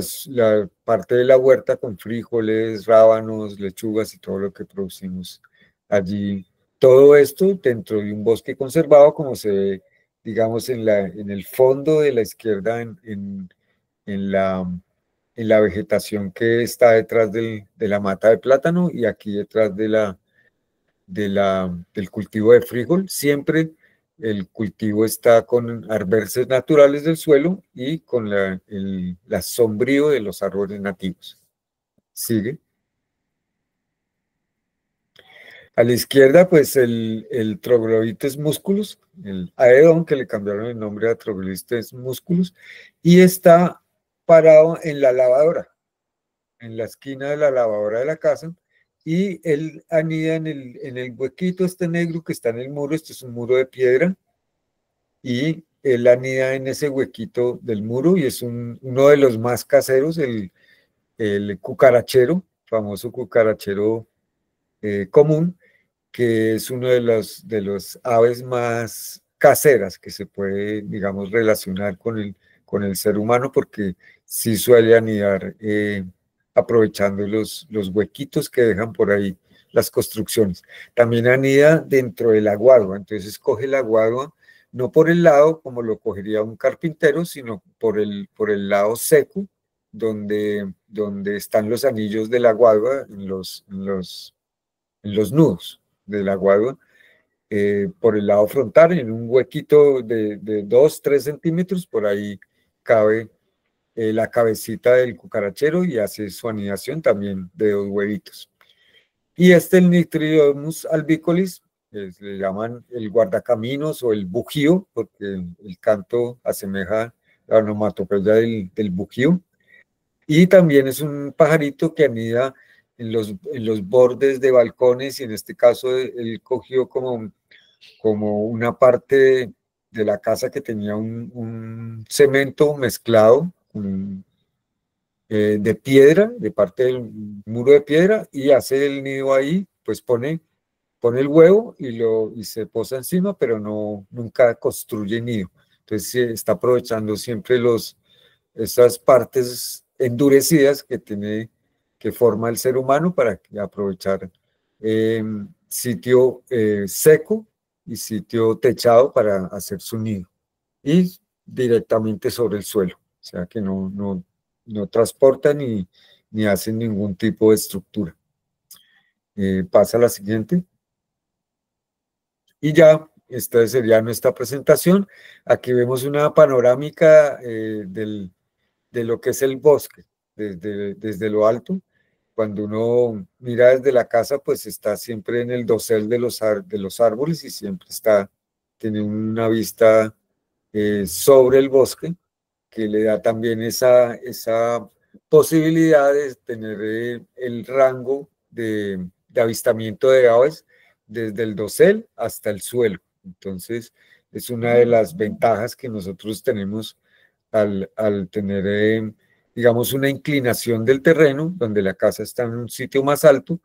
parte de la huerta con frijoles, rábanos, lechugas y todo lo que producimos allí. Todo esto dentro de un bosque conservado, como se ve, digamos, en el fondo de la izquierda, en la vegetación que está detrás de la mata de plátano, y aquí detrás del cultivo de frijol. Siempre el cultivo está con arberces naturales del suelo y con la sombrío de los árboles nativos. Sigue. A la izquierda, pues el Troglodytes musculus, el aedón, que le cambiaron el nombre a Troglodytes musculus, y está parado en la lavadora, en la esquina de la lavadora de la casa, y él anida en el huequito este negro que está en el muro. Este es un muro de piedra, y él anida en ese huequito del muro, y es uno de los más caseros. el cucarachero, famoso cucarachero común, que es uno de los aves más caseras que se puede, digamos, relacionar con el ser humano, porque sí suele anidar aprovechando los huequitos que dejan por ahí las construcciones. También anida dentro de la guadua, entonces coge la guadua no por el lado como lo cogería un carpintero, sino por el lado seco, donde están los anillos de la guadua en los nudos de la guadua, por el lado frontal, en un huequito de 2, 3 centímetros, por ahí cabe la cabecita del cucarachero y hace su anidación también de 2 huevitos. Y el Nitridomus albicollis, le llaman el guardacaminos o el bujío, porque el canto asemeja la onomatopeya del bujío. Y también es un pajarito que anida en los bordes de balcones, y en este caso él cogió como una parte de la casa que tenía un cemento mezclado de piedra, de parte del muro de piedra, y hace el nido ahí, pues pone el huevo y se posa encima, pero nunca construye nido. Entonces está aprovechando siempre esas partes endurecidas que forma el ser humano para aprovechar sitio seco y sitio techado para hacer su nido, y directamente sobre el suelo, o sea que no transportan ni hacen ningún tipo de estructura. Pasa a la siguiente. Y ya, esta sería nuestra presentación. Aquí vemos una panorámica de lo que es el bosque, desde lo alto. Cuando uno mira desde la casa, pues está siempre en el dosel de los árboles, y siempre tiene una vista sobre el bosque, que le da también esa posibilidad de tener el rango de avistamiento de aves desde el dosel hasta el suelo. Entonces, es una de las ventajas que nosotros tenemos al tener, digamos, una inclinación del terreno, donde la casa está en un sitio más alto,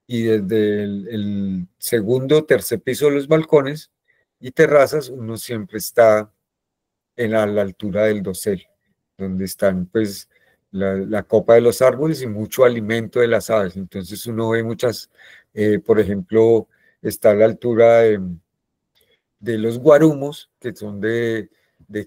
y desde el segundo o tercer piso de los balcones y terrazas, uno siempre está a la altura del dosel, donde están pues la copa de los árboles y mucho alimento de las aves. Entonces uno ve muchas, por ejemplo, está a la altura de los guarumos, que son de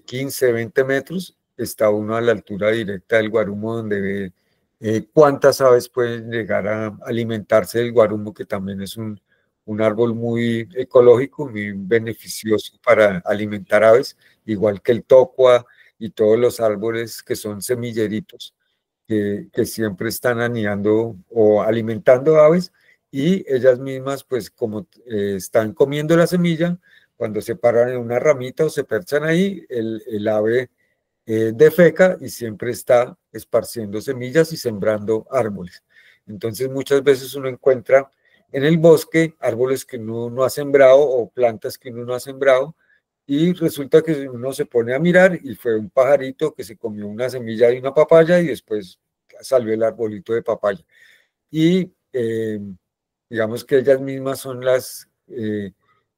15, 20 metros, está uno a la altura directa del guarumo, donde ve cuántas aves pueden llegar a alimentarse del guarumo, que también es un árbol muy ecológico, muy beneficioso para alimentar aves, igual que el tocua y todos los árboles que son semilleritos, que siempre están anidando o alimentando aves, y ellas mismas, pues como están comiendo la semilla, cuando se paran en una ramita o se perchan ahí, el ave defeca y siempre está esparciendo semillas y sembrando árboles. Entonces muchas veces uno encuentra en el bosque árboles que uno no ha sembrado o plantas que uno no ha sembrado, y resulta que uno se pone a mirar y fue un pajarito que se comió una semilla de una papaya y después salió el arbolito de papaya. Y digamos que ellas mismas son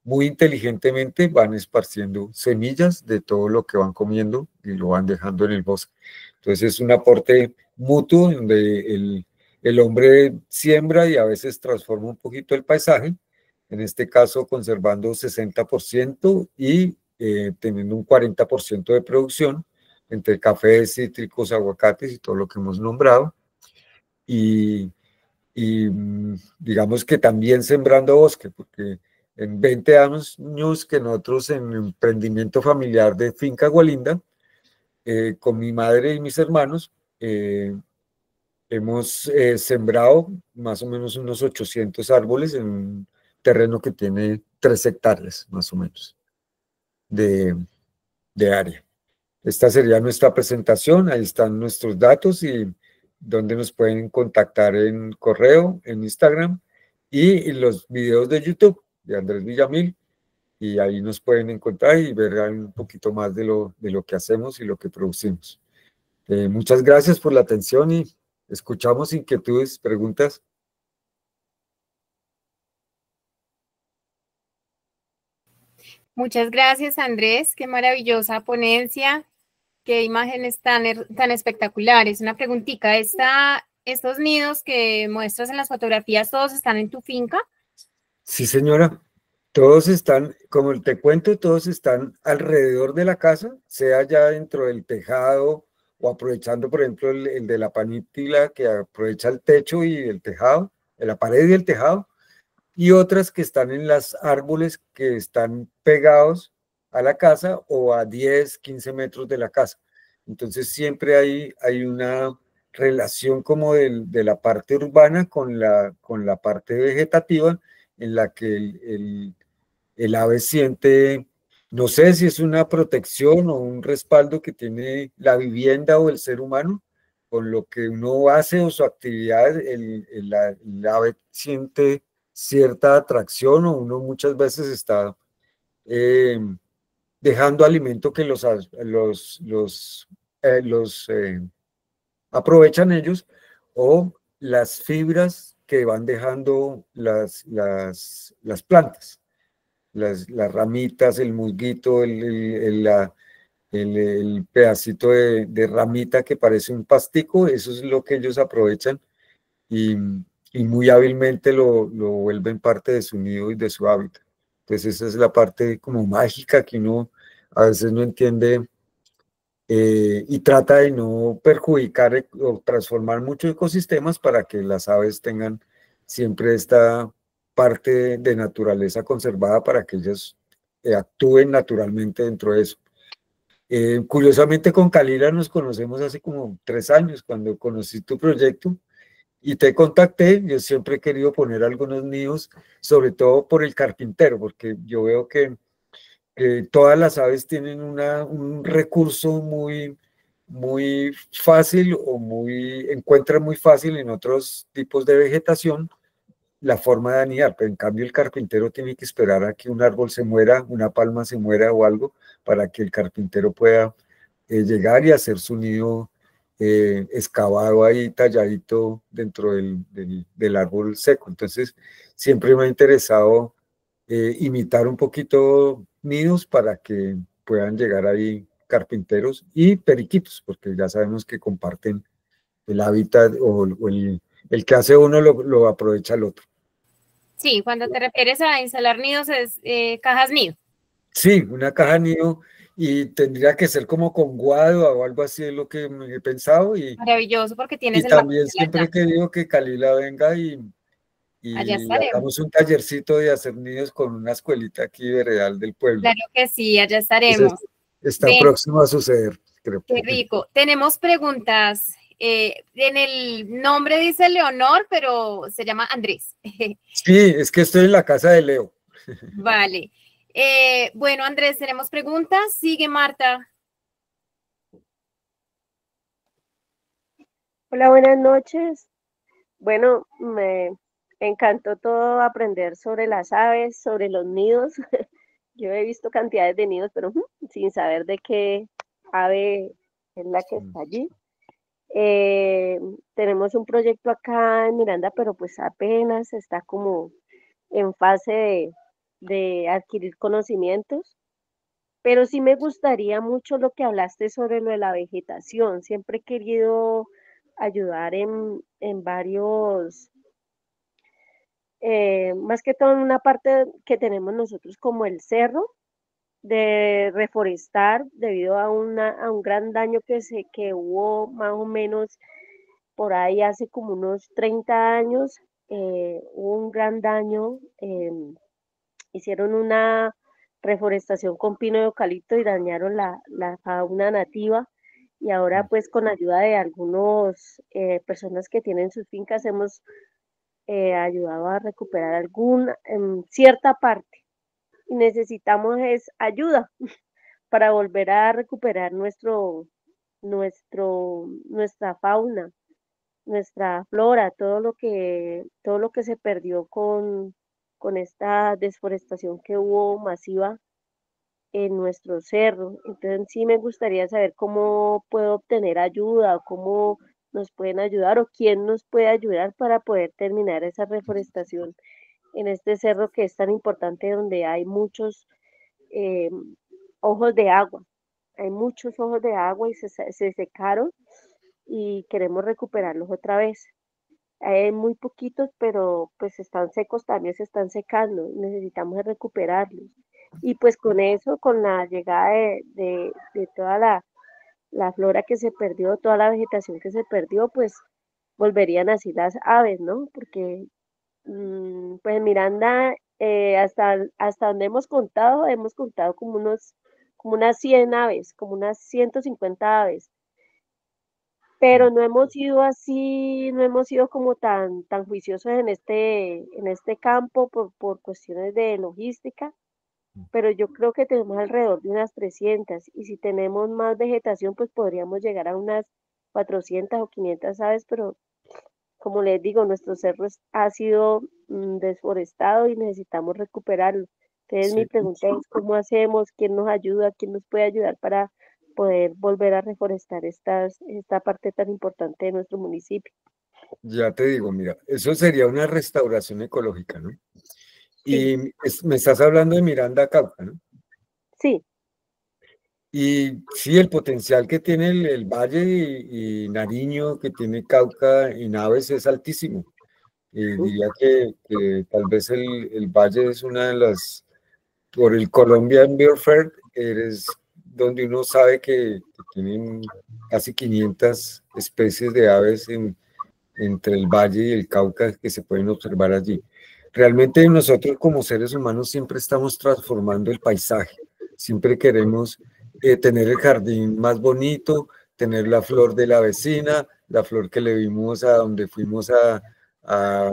muy inteligentemente van esparciendo semillas de todo lo que van comiendo y lo van dejando en el bosque. Entonces es un aporte mutuo donde el hombre siembra y a veces transforma un poquito el paisaje, en este caso conservando 60% y teniendo un 40% de producción entre cafés, cítricos, aguacates y todo lo que hemos nombrado. Y digamos que también sembrando bosque, porque en 20 años que nosotros en emprendimiento familiar de Finca Gualinda, con mi madre y mis hermanos, hemos sembrado más o menos unos 800 árboles en un terreno que tiene 3 hectáreas más o menos de área. Esta sería nuestra presentación, ahí están nuestros datos y donde nos pueden contactar en correo, en Instagram y en los videos de YouTube de Andrés Villamil, y ahí nos pueden encontrar y ver un poquito más de lo que hacemos y lo que producimos. Muchas gracias por la atención y Escuchamos inquietudes, preguntas. Muchas gracias, Andrés. Qué maravillosa ponencia. Qué imágenes tan espectaculares. Una preguntita, ¿estos nidos que muestras en las fotografías, todos están en tu finca? Sí, señora. Todos están, como te cuento, todos están alrededor de la casa, sea ya dentro del tejado o aprovechando, por ejemplo, el de la panícula que aprovecha el techo y el tejado, la pared y el tejado, y otras que están en las árboles que están pegados a la casa o a 10, 15 metros de la casa. Entonces siempre hay una relación como de la parte urbana con la parte vegetativa en la que el ave siente, no sé si es una protección o un respaldo que tiene la vivienda o el ser humano, con lo que uno hace o su actividad, el ave siente cierta atracción o uno muchas veces está eh, dejando alimento que los aprovechan ellos o las fibras que van dejando las plantas las ramitas, el musguito, el pedacito de ramita que parece un pastico, eso es lo que ellos aprovechan y, y muy hábilmente lo vuelven parte de su nido y de su hábitat. Entonces esa es la parte como mágica que uno a veces no entiende y trata de no perjudicar o transformar muchos ecosistemas para que las aves tengan siempre esta parte de naturaleza conservada para que ellas actúen naturalmente dentro de eso. Curiosamente con Kalila nos conocemos hace como 3 años, cuando conocí tu proyecto y te contacté. Yo siempre he querido poner algunos nidos, sobre todo por el carpintero, porque yo veo que todas las aves tienen un recurso muy fácil o encuentran muy fácil en otros tipos de vegetación la forma de anidar, pero en cambio el carpintero tiene que esperar a que un árbol se muera, una palma se muera o algo, para que el carpintero pueda llegar y hacer su nido excavado ahí, talladito dentro del árbol seco. Entonces, siempre me ha interesado imitar un poquito nidos para que puedan llegar ahí carpinteros y periquitos, porque ya sabemos que comparten el hábitat o el que hace uno lo aprovecha el otro. Sí, cuando te refieres a instalar nidos es cajas nido. Sí, una caja nido y tendría que ser como con guado o algo así, es lo que me he pensado. Maravilloso porque tienes Y el también material siempre allá. he querido que Kalila venga Allá y estaremos. hagamos un tallercito de hacer nidos con una escuelita aquí veredal del pueblo. Claro que sí, allá Entonces, estaremos. está Ven, próximo a suceder, creo. qué rico. Tenemos preguntas. En el nombre dice Leonor, pero se llama Andrés. Sí, es que estoy en la casa de Leo. Vale. Bueno, Andrés, tenemos preguntas. Sigue Marta. Hola, buenas noches. Bueno, me encantó todo aprender sobre las aves, sobre los nidos. Yo he visto cantidades de nidos, pero sin saber de qué ave es la que está allí. Eh, Tenemos un proyecto acá en Miranda, pero pues apenas está como en fase de adquirir conocimientos. Pero sí me gustaría mucho lo que hablaste sobre lo de la vegetación. Siempre he querido ayudar en varios, más que todo en una parte que tenemos nosotros como el cerro, de reforestar debido a, a un gran daño que hubo más o menos por ahí hace como unos 30 años. Hubo un gran daño. Hicieron una reforestación con pino y eucalipto y dañaron la fauna nativa. Y ahora pues con ayuda de algunas personas que tienen sus fincas hemos ayudado a recuperar cierta parte. Y necesitamos es ayuda para volver a recuperar nuestra fauna, nuestra flora, todo lo que se perdió con esta desforestación que hubo masiva en nuestro cerro. Entonces sí me gustaría saber cómo puedo obtener ayuda o cómo nos pueden ayudar o quién nos puede ayudar para poder terminar esa reforestación en este cerro que es tan importante, donde hay muchos eh, ojos de agua. Hay muchos ojos de agua y se secaron y queremos recuperarlos otra vez. Hay muy poquitos, pero pues están secos, también se están secando, necesitamos recuperarlos. Y pues con eso, con la llegada de toda la flora que se perdió, toda la vegetación que se perdió, pues volverían así las aves, ¿no? Porque pues en Miranda, hasta donde hemos contado como unas 100 aves, como unas 150 aves, pero no hemos sido así, no hemos sido como tan juiciosos en este campo por cuestiones de logística, pero yo creo que tenemos alrededor de unas 300 y si tenemos más vegetación, pues podríamos llegar a unas 400 o 500 aves, pero como les digo, nuestro cerro ha sido desforestado y necesitamos recuperarlo. Entonces mi Sí, pregunta es, ¿cómo hacemos? ¿Quién nos ayuda? ¿Quién nos puede ayudar para poder volver a reforestar esta parte tan importante de nuestro municipio? ya te digo, mira, eso sería una restauración ecológica, ¿no? Sí, Y me estás hablando de Miranda Cauca, ¿no? sí, Y sí, el potencial que tiene el valle y Nariño, que tiene Cauca y Naves, es altísimo. Diría que tal vez el valle es una de las, por el Colombian Bird Fair, eres donde uno sabe que tienen casi 500 especies de aves entre el valle y el Cauca que se pueden observar allí. Realmente nosotros como seres humanos siempre estamos transformando el paisaje, siempre queremos tener el jardín más bonito, tener la flor de la vecina, la flor que le vimos a donde fuimos a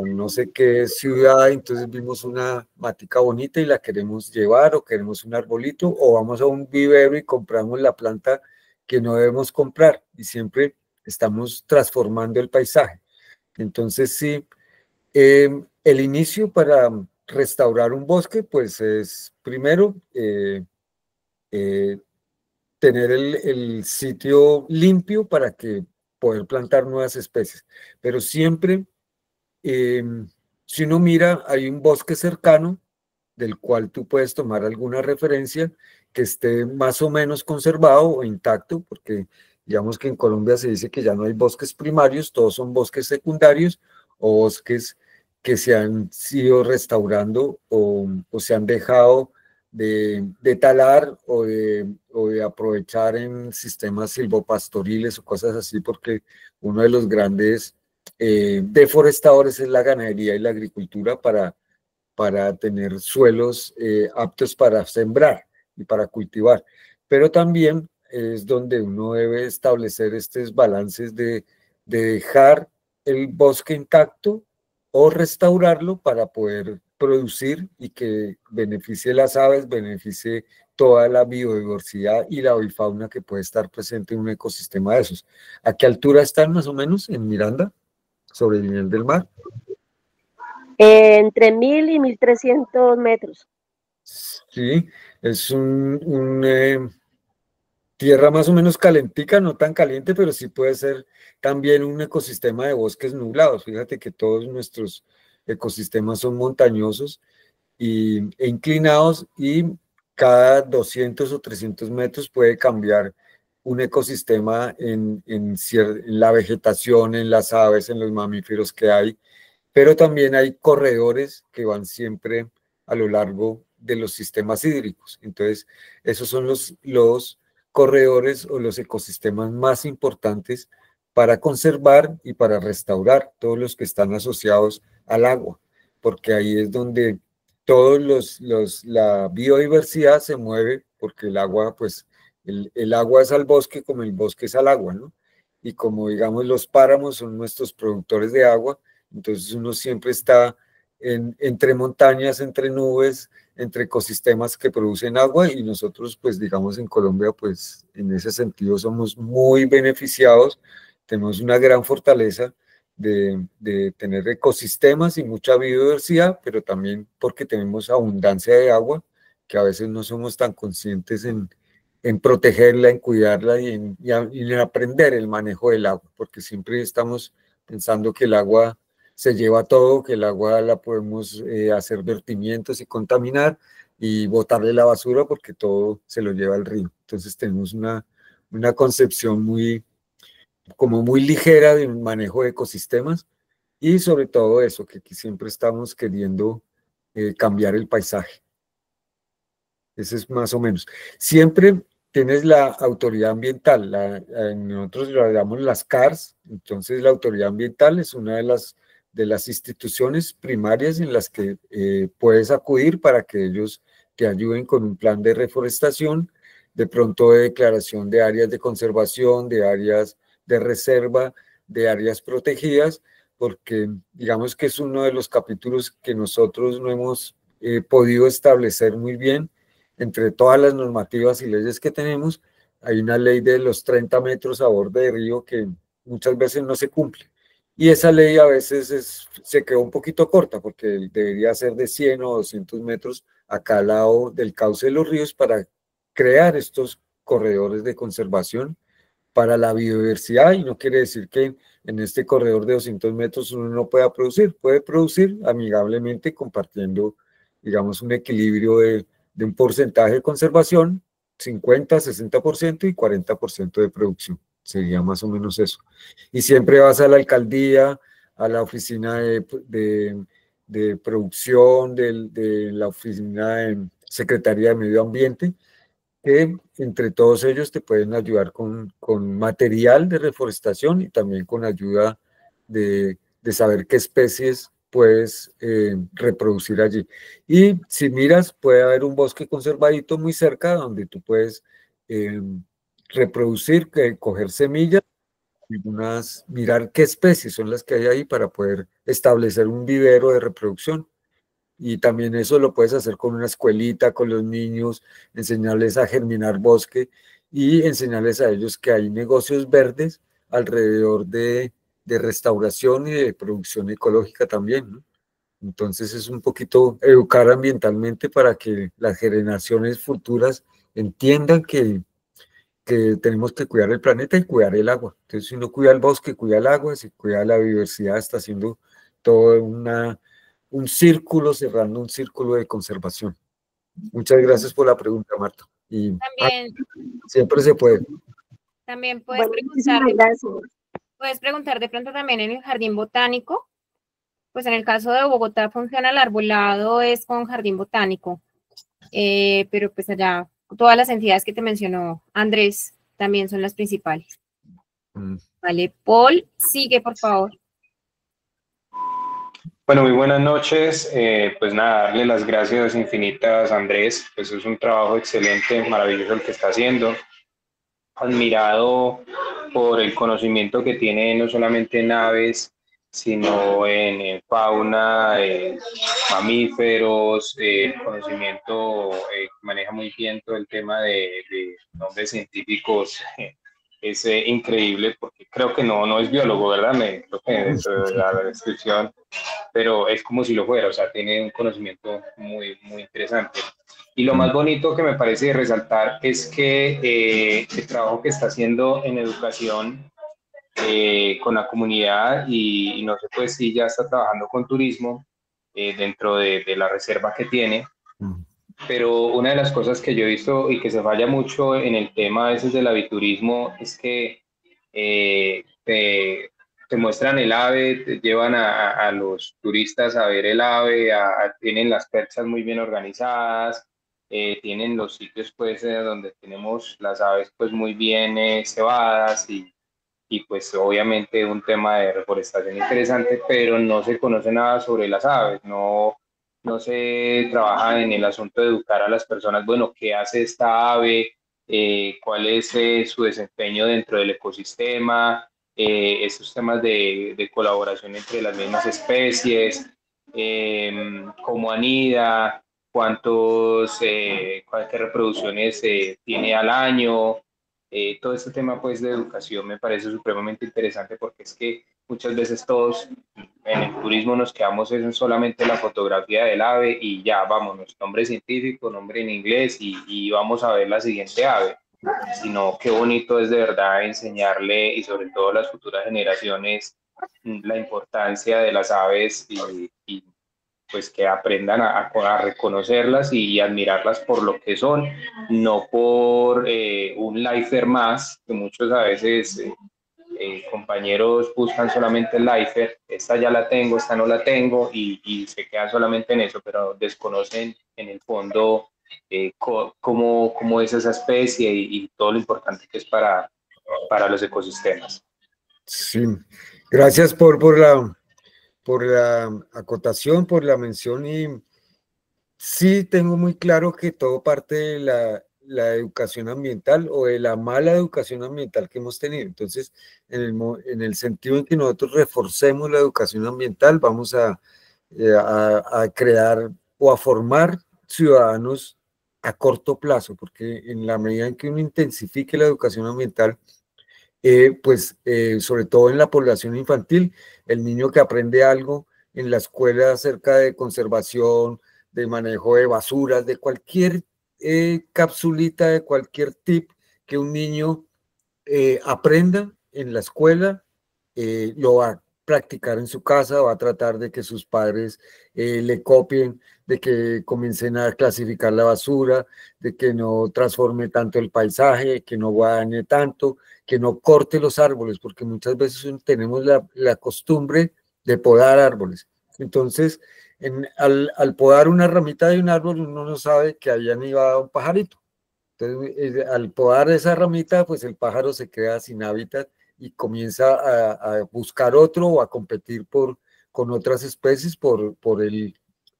no sé qué ciudad, entonces vimos una matica bonita y la queremos llevar o queremos un arbolito o vamos a un vivero y compramos la planta que no debemos comprar y siempre estamos transformando el paisaje. Entonces, sí, el inicio para restaurar un bosque, pues es primero eh, tener el sitio limpio para que poder plantar nuevas especies. Pero siempre, eh, si uno mira, hay un bosque cercano del cual tú puedes tomar alguna referencia que esté más o menos conservado o intacto, porque digamos que en Colombia se dice que ya no hay bosques primarios, todos son bosques secundarios o bosques que se han sido restaurando o se han dejado de talar o de aprovechar en sistemas silvopastoriles o cosas así, porque uno de los grandes deforestadores es la ganadería y la agricultura para tener suelos aptos para sembrar y para cultivar. Pero también es donde uno debe establecer estos balances de dejar el bosque intacto o restaurarlo para poder producir y que beneficie las aves, beneficie toda la biodiversidad y la avifauna que puede estar presente en un ecosistema de esos. ¿A qué altura están más o menos en Miranda, sobre el nivel del mar? entre 1000 y 1300 metros. Sí, es tierra más o menos calentica, no tan caliente, pero sí puede ser también un ecosistema de bosques nublados. Fíjate que todos nuestros ecosistemas son montañosos e inclinados y cada 200 o 300 metros puede cambiar un ecosistema en la vegetación, en las aves, en los mamíferos que hay, pero también hay corredores que van siempre a lo largo de los sistemas hídricos. Entonces, esos son los corredores o los ecosistemas más importantes para conservar y para restaurar todos los que están asociados al agua, porque ahí es donde la biodiversidad se mueve, porque el agua, pues, el agua es al bosque como el bosque es al agua, ¿no? Y como digamos los páramos son nuestros productores de agua, entonces uno siempre está entre montañas, entre nubes, entre ecosistemas que producen agua y nosotros, pues digamos en Colombia, pues en ese sentido somos muy beneficiados, tenemos una gran fortaleza de tener ecosistemas y mucha biodiversidad, pero también porque tenemos abundancia de agua, que a veces no somos tan conscientes en protegerla, en cuidarla y en aprender el manejo del agua, porque siempre estamos pensando que el agua se lleva todo, que el agua la podemos hacer vertimientos y contaminar y botarle la basura porque todo se lo lleva al río. Entonces tenemos una concepción como muy ligera de un manejo de ecosistemas y sobre todo eso, que siempre estamos queriendo cambiar el paisaje. Ese es más o menos. Siempre tienes la autoridad ambiental, nosotros lo llamamos las CARS, entonces la autoridad ambiental es una de las instituciones primarias en las que puedes acudir para que ellos te ayuden con un plan de reforestación, de pronto de declaración de áreas de conservación, de áreas de reserva, de áreas protegidas, porque digamos que es uno de los capítulos que nosotros no hemos podido establecer muy bien. Entre todas las normativas y leyes que tenemos, hay una ley de los 30 metros a borde de río que muchas veces no se cumple. Y esa ley a veces se quedó un poquito corta porque debería ser de 100 o 200 metros a cada lado del cauce de los ríos para crear estos corredores de conservación para la biodiversidad. Y no quiere decir que en este corredor de 200 metros uno no pueda producir, puede producir amigablemente compartiendo, digamos, un equilibrio de un porcentaje de conservación, 50, 60% y 40% de producción. Sería más o menos eso. Y siempre vas a la alcaldía, a la oficina de producción, de la oficina de Secretaría de Medio Ambiente, que entre todos ellos te pueden ayudar con material de reforestación y también con ayuda de saber qué especies puedes reproducir allí. Y si miras, puede haber un bosque conservadito muy cerca donde tú puedes reproducir, coger semillas, mirar qué especies son las que hay ahí para poder establecer un vivero de reproducción. Y también eso lo puedes hacer con una escuelita, con los niños, enseñarles a germinar bosque y enseñarles a ellos que hay negocios verdes alrededor de restauración y de producción ecológica también, ¿no? Entonces es un poquito educar ambientalmente para que las generaciones futuras entiendan que tenemos que cuidar el planeta y cuidar el agua. Entonces si uno cuida el bosque, cuida el agua, si cuida la biodiversidad, está haciendo todo un círculo, cerrando un círculo de conservación. Muchas gracias por la pregunta, Marta. Y También, siempre se puede. también puedes preguntar de pronto también en el jardín botánico. Pues en el caso de Bogotá funciona el arbolado, es con jardín botánico. Pero pues allá todas las entidades que te mencionó Andrés también son las principales. Vale, Paul, sigue por favor. Bueno, muy buenas noches. Pues nada, darle las gracias infinitas a Andrés. Pues es un trabajo excelente, maravilloso el que está haciendo. Admirado por el conocimiento que tiene no solamente en aves, sino en fauna, mamíferos, conocimiento, maneja muy bien todo el tema de nombres científicos. Es increíble porque creo que no es biólogo, ¿verdad? Creo que dentro de la descripción, pero es como si lo fuera, o sea, tiene un conocimiento muy, muy interesante. Y lo más bonito que me parece resaltar es que el trabajo que está haciendo en educación con la comunidad y no sé pues si ya está trabajando con turismo dentro de la reserva que tiene. Pero una de las cosas que yo he visto y que se falla mucho en el tema a veces del aviturismo es que te muestran el ave, te llevan a los turistas a ver el ave, tienen las perchas muy bien organizadas, tienen los sitios pues donde tenemos las aves pues muy bien cebadas y pues obviamente un tema de reforestación interesante, pero no se conoce nada sobre las aves, no se trabaja en el asunto de educar a las personas, bueno, ¿qué hace esta ave? ¿Cuál es su desempeño dentro del ecosistema? Estos temas de colaboración entre las mismas especies, cómo anida, qué reproducciones tiene al año. Todo este tema pues de educación me parece supremamente interesante porque es que muchas veces todos en el turismo nos quedamos en solamente la fotografía del ave y ya, vámonos, nombre científico, nombre en inglés y vamos a ver la siguiente ave. sino qué bonito es de verdad enseñarle, y sobre todo a las futuras generaciones, la importancia de las aves, y pues que aprendan a reconocerlas y admirarlas por lo que son, no por un lifer más, que muchos a veces compañeros buscan solamente el lifer, esta ya la tengo, esta no la tengo, y se quedan solamente en eso, pero desconocen en el fondo cómo es esa especie, y todo lo importante que es para los ecosistemas. Sí, gracias por la acotación, por la mención, y sí tengo muy claro que todo parte de la educación ambiental o de la mala educación ambiental que hemos tenido. Entonces, en el sentido en que nosotros reforcemos la educación ambiental, vamos a crear o a formar ciudadanos a corto plazo, porque en la medida en que uno intensifique la educación ambiental, sobre todo en la población infantil, el niño que aprende algo en la escuela acerca de conservación, de manejo de basuras, de cualquier capsulita, de cualquier tip que un niño aprenda en la escuela, lo va a practicar en su casa, va a tratar de que sus padres le copien, de que comiencen a clasificar la basura, de que no transforme tanto el paisaje, que no dañe tanto, que no corte los árboles, porque muchas veces tenemos la costumbre de podar árboles. Entonces, al podar una ramita de un árbol, uno no sabe que ahí iba un pajarito. Entonces, al podar esa ramita, pues el pájaro se queda sin hábitat y comienza a buscar otro o a competir con otras especies por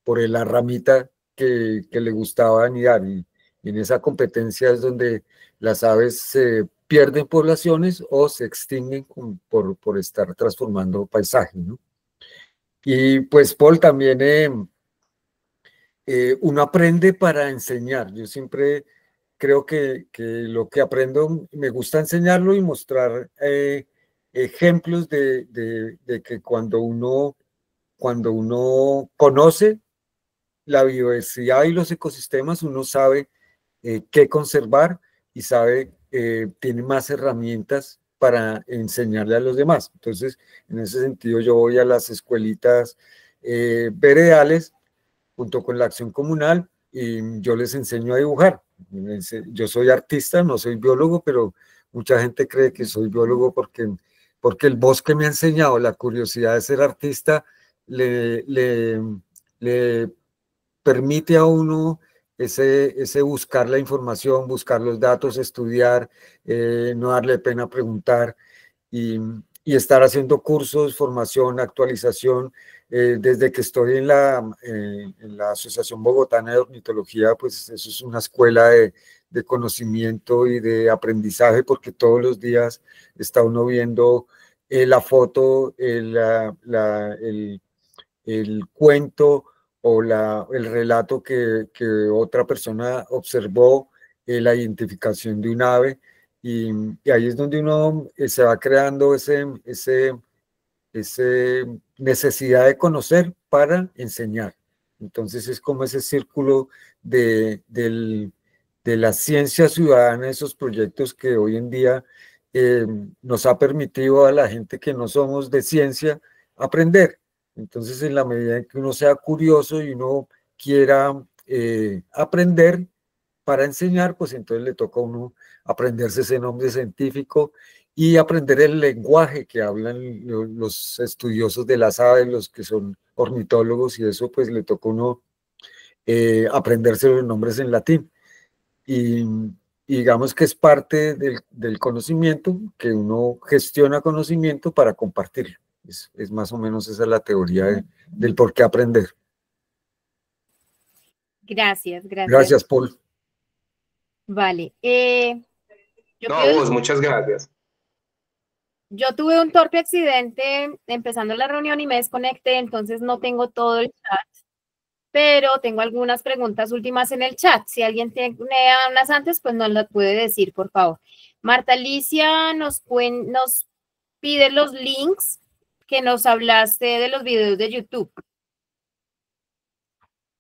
la ramita que le gustaba anidar. Y en esa competencia es donde las aves se pierden poblaciones o se extinguen por estar transformando paisaje, ¿no? Y pues, Paul, también uno aprende para enseñar. Yo siempre creo que lo que aprendo me gusta enseñarlo y mostrar ejemplos de que cuando uno conoce la biodiversidad y los ecosistemas, uno sabe qué conservar y tiene más herramientas para enseñarle a los demás. Entonces, en ese sentido, yo voy a las escuelitas veredales junto con la acción comunal y yo les enseño a dibujar. Yo soy artista, no soy biólogo, pero mucha gente cree que soy biólogo porque el bosque me ha enseñado, la curiosidad de ser artista le permite a uno ese buscar la información, buscar los datos, estudiar, no darle pena preguntar y estar haciendo cursos, formación, actualización. Desde que estoy en la Asociación Bogotana de Ornitología, pues eso es una escuela de conocimiento y de aprendizaje, porque todos los días está uno viendo la foto, el cuento o el relato que otra persona observó, la identificación de un ave, y ahí es donde uno se va creando ese necesidad de conocer para enseñar. Entonces es como ese círculo de la ciencia ciudadana, esos proyectos que hoy en día nos ha permitido a la gente que no somos de ciencia aprender. Entonces, en la medida en que uno sea curioso y uno quiera aprender para enseñar, pues entonces le toca a uno aprenderse ese nombre científico y aprender el lenguaje que hablan los estudiosos de las aves, los que son ornitólogos, y eso pues le toca a uno aprenderse los nombres en latín. Y digamos que es parte del conocimiento, que uno gestiona conocimiento para compartirlo. Es más o menos esa la teoría del por qué aprender. Gracias, gracias. Gracias, Paul. Vale. Vos, muchas gracias. Yo tuve un torpe accidente empezando la reunión y me desconecté, entonces no tengo todo el chat, pero tengo algunas preguntas últimas en el chat. Si alguien tiene unas antes, pues nos las puede decir, por favor. Marta Alicia nos pide los links que nos hablaste de los videos de YouTube.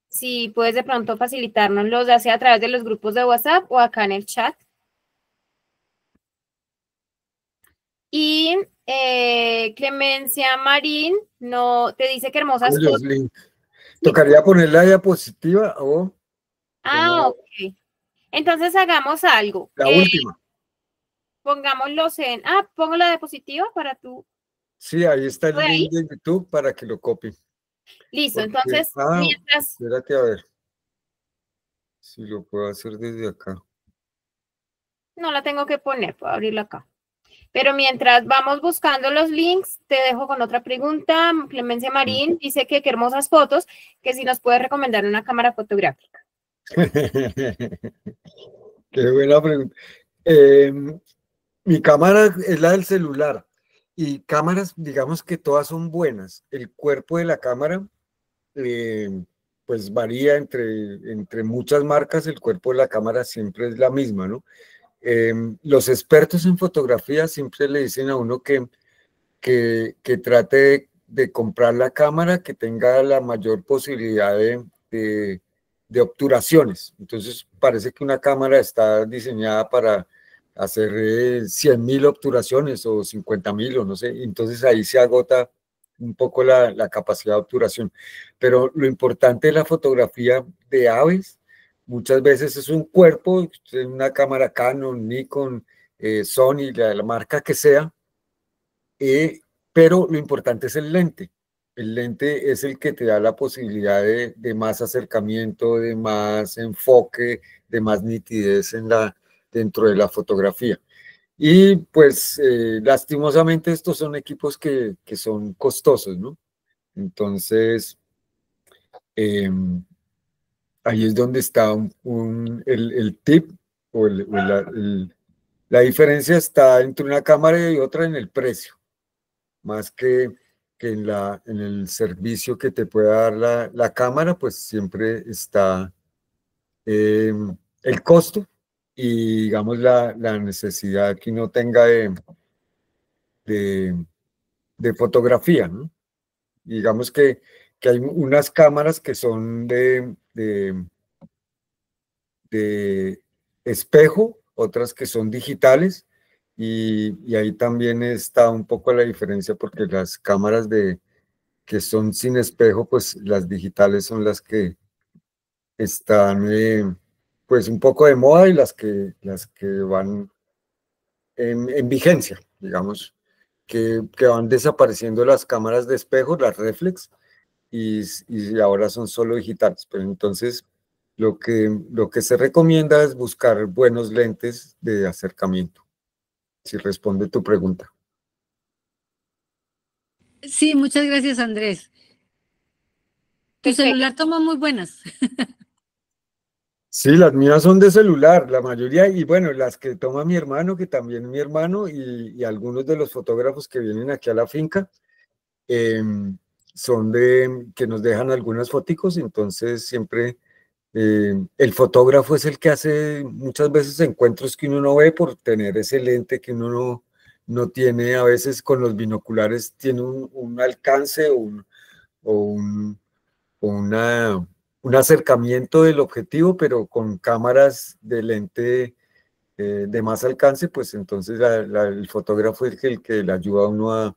Si puedes de pronto facilitarnos los, ya sea a través de los grupos de WhatsApp o acá en el chat. Y Clemencia Marín no, te dice que hermosas Los fotos. links. ¿Tocaría poner la diapositiva o Ah, ok. Entonces hagamos algo. la última? Pongámoslos en... Ah, pongo la diapositiva para tú. Sí, ahí está el ¿Por ahí? link de YouTube para que lo copien. Listo, Porque, entonces, mientras... espérate a ver si lo puedo hacer desde acá. No la tengo que poner, puedo abrirla acá. Pero mientras vamos buscando los links, te dejo con otra pregunta. Clemencia Marín dice que qué hermosas fotos, que si nos puede recomendar una cámara fotográfica. Qué buena pregunta. Mi cámara es la del celular y cámaras, digamos que todas son buenas. El cuerpo de la cámara, pues varía entre muchas marcas, el cuerpo de la cámara siempre es la misma, ¿no? Los expertos en fotografía siempre le dicen a uno que trate de comprar la cámara que tenga la mayor posibilidad de obturaciones. Entonces parece que una cámara está diseñada para hacer 100.000 obturaciones o 50.000 o no sé. Entonces ahí se agota un poco la capacidad de obturación. Pero lo importante de la fotografía de aves muchas veces es un cuerpo, una cámara Canon, Nikon, Sony, la marca que sea, pero lo importante es el lente. El lente es el que te da la posibilidad de más acercamiento, de más enfoque, de más nitidez dentro de la fotografía. Y pues lastimosamente estos son equipos que son costosos, ¿no? Entonces, ahí es donde está el tip o la diferencia está entre una cámara y otra en el precio, más que en el servicio que te pueda dar la cámara, pues siempre está el costo y digamos la necesidad que uno tenga de, de fotografía, ¿no? Y digamos que hay unas cámaras que son de espejo, otras que son digitales, y ahí también está un poco la diferencia porque las cámaras que son sin espejo, pues las digitales son las que están pues un poco de moda y las que van en vigencia, digamos, que van desapareciendo las cámaras de espejo, las reflex, y ahora son solo digitales. Pero entonces lo que se recomienda es buscar buenos lentes de acercamiento, si responde tu pregunta. Sí, muchas gracias, Andrés. Tu Perfecto. celular toma muy buenas. Sí, las mías son de celular, la mayoría, y bueno, las que toma mi hermano, que también es mi hermano, y algunos de los fotógrafos que vienen aquí a la finca, son que nos dejan algunas foticos, entonces siempre el fotógrafo es el que hace muchas veces encuentros que uno no ve por tener ese lente que uno no tiene, a veces con los binoculares tiene un alcance o un acercamiento del objetivo, pero con cámaras de lente de más alcance, pues entonces el fotógrafo es el que le ayuda a uno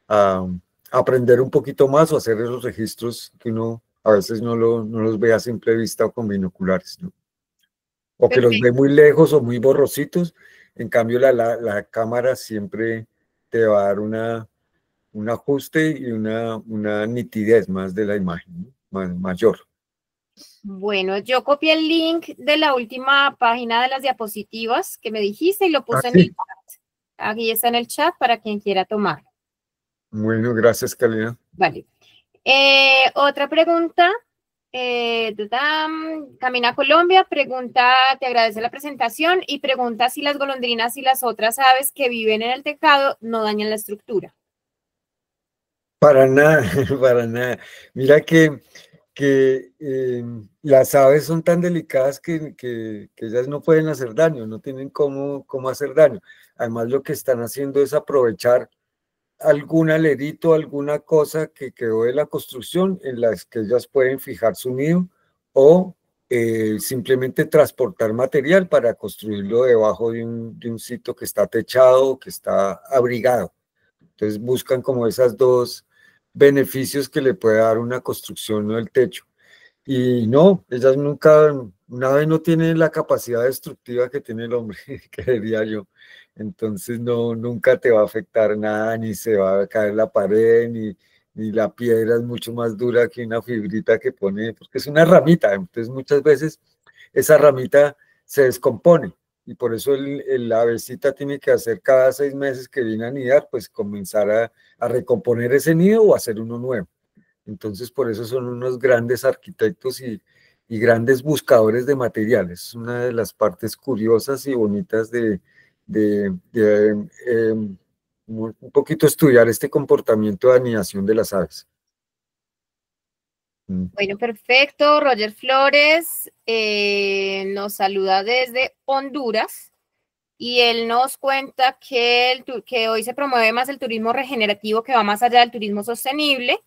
a aprender un poquito más o hacer esos registros que uno a veces no los ve a simple vista o con binoculares, ¿no? O que los ve muy lejos o muy borrositos. En cambio, la cámara siempre te va a dar un ajuste y una nitidez más de la imagen, ¿no? Mayor. Bueno, yo copié el link de la última página de las diapositivas que me dijiste y lo puse en sí. el chat. Aquí está en el chat para quien quiera tomar. Bueno, gracias, Carolina. Vale. Otra pregunta. Camina Colombia pregunta, te agradece la presentación y pregunta si las golondrinas y las otras aves que viven en el tejado no dañan la estructura. Para nada, para nada. Mira que las aves son tan delicadas que ellas no pueden hacer daño, no tienen cómo hacer daño. Además, lo que están haciendo es aprovechar algún alerito, alguna cosa que quedó de la construcción en las que ellas pueden fijar su nido o simplemente transportar material para construirlo debajo de un sitio que está techado, que está abrigado. Entonces buscan como esas dos beneficios que le puede dar una construcción o el techo. Y no, ellas nunca, una vez no tienen la capacidad destructiva que tiene el hombre, creería yo. Entonces no, nunca te va a afectar nada, ni se va a caer la pared, ni la piedra es mucho más dura que una fibrita que pone, porque es una ramita. Entonces muchas veces esa ramita se descompone y por eso la avecita tiene que hacer cada 6 meses que viene a anidar, pues comenzar a recomponer ese nido o hacer uno nuevo. Entonces, por eso son unos grandes arquitectos y grandes buscadores de materiales. Es una de las partes curiosas y bonitas de un poquito estudiar este comportamiento de anidación de las aves. Bueno, perfecto. Roger Flores nos saluda desde Honduras y él nos cuenta que hoy se promueve más el turismo regenerativo, que va más allá del turismo sostenible,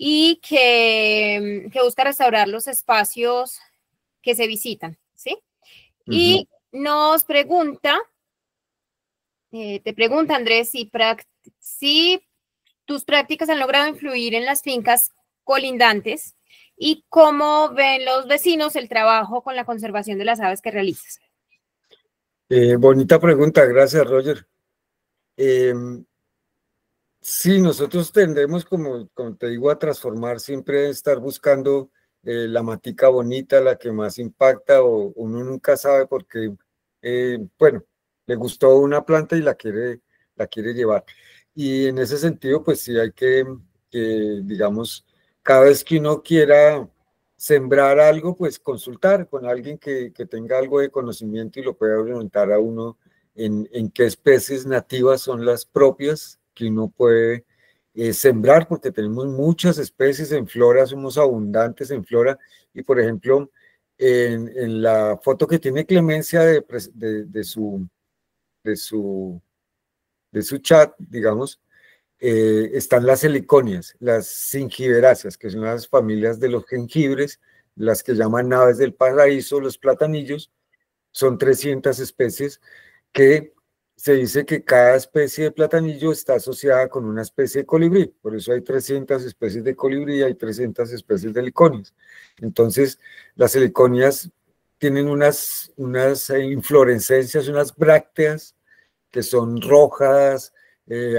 y que busca restaurar los espacios que se visitan, ¿sí? Y nos pregunta, te pregunta, Andrés, si tus prácticas han logrado influir en las fincas colindantes y cómo ven los vecinos el trabajo con la conservación de las aves que realizas. Bonita pregunta, gracias, Roger. Sí, nosotros tendemos, como te digo, a transformar, siempre estar buscando la matica bonita, la que más impacta, o uno nunca sabe porque, bueno, le gustó una planta y la quiere llevar. Y en ese sentido, pues sí hay que, digamos, cada vez que uno quiera sembrar algo, pues consultar con alguien que tenga algo de conocimiento y lo pueda orientar a uno en qué especies nativas son las propias que uno puede sembrar, porque tenemos muchas especies en flora, somos abundantes en flora, y por ejemplo, en la foto que tiene Clemencia de su chat, digamos, están las heliconias, las zingiberáceas, que son las familias de los jengibres, las que llaman aves del paraíso, los platanillos. Son 300 especies que se dice que cada especie de platanillo está asociada con una especie de colibrí, por eso hay 300 especies de colibrí y hay 300 especies de heliconias. Entonces, las heliconias tienen unas inflorescencias, unas brácteas que son rojas,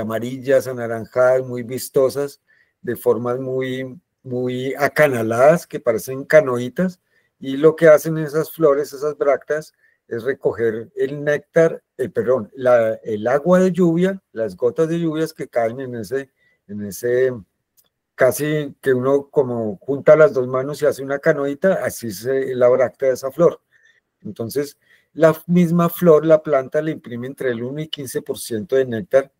amarillas, anaranjadas, muy vistosas, de formas muy acanaladas, que parecen canoitas, y lo que hacen esas flores, esas brácteas, es recoger el néctar, el agua de lluvia, las gotas de lluvias que caen en ese, casi que uno como junta las dos manos y hace una canoita, así es la bráctea de esa flor. Entonces, la misma flor, la planta le imprime entre el 1 y 15% de néctar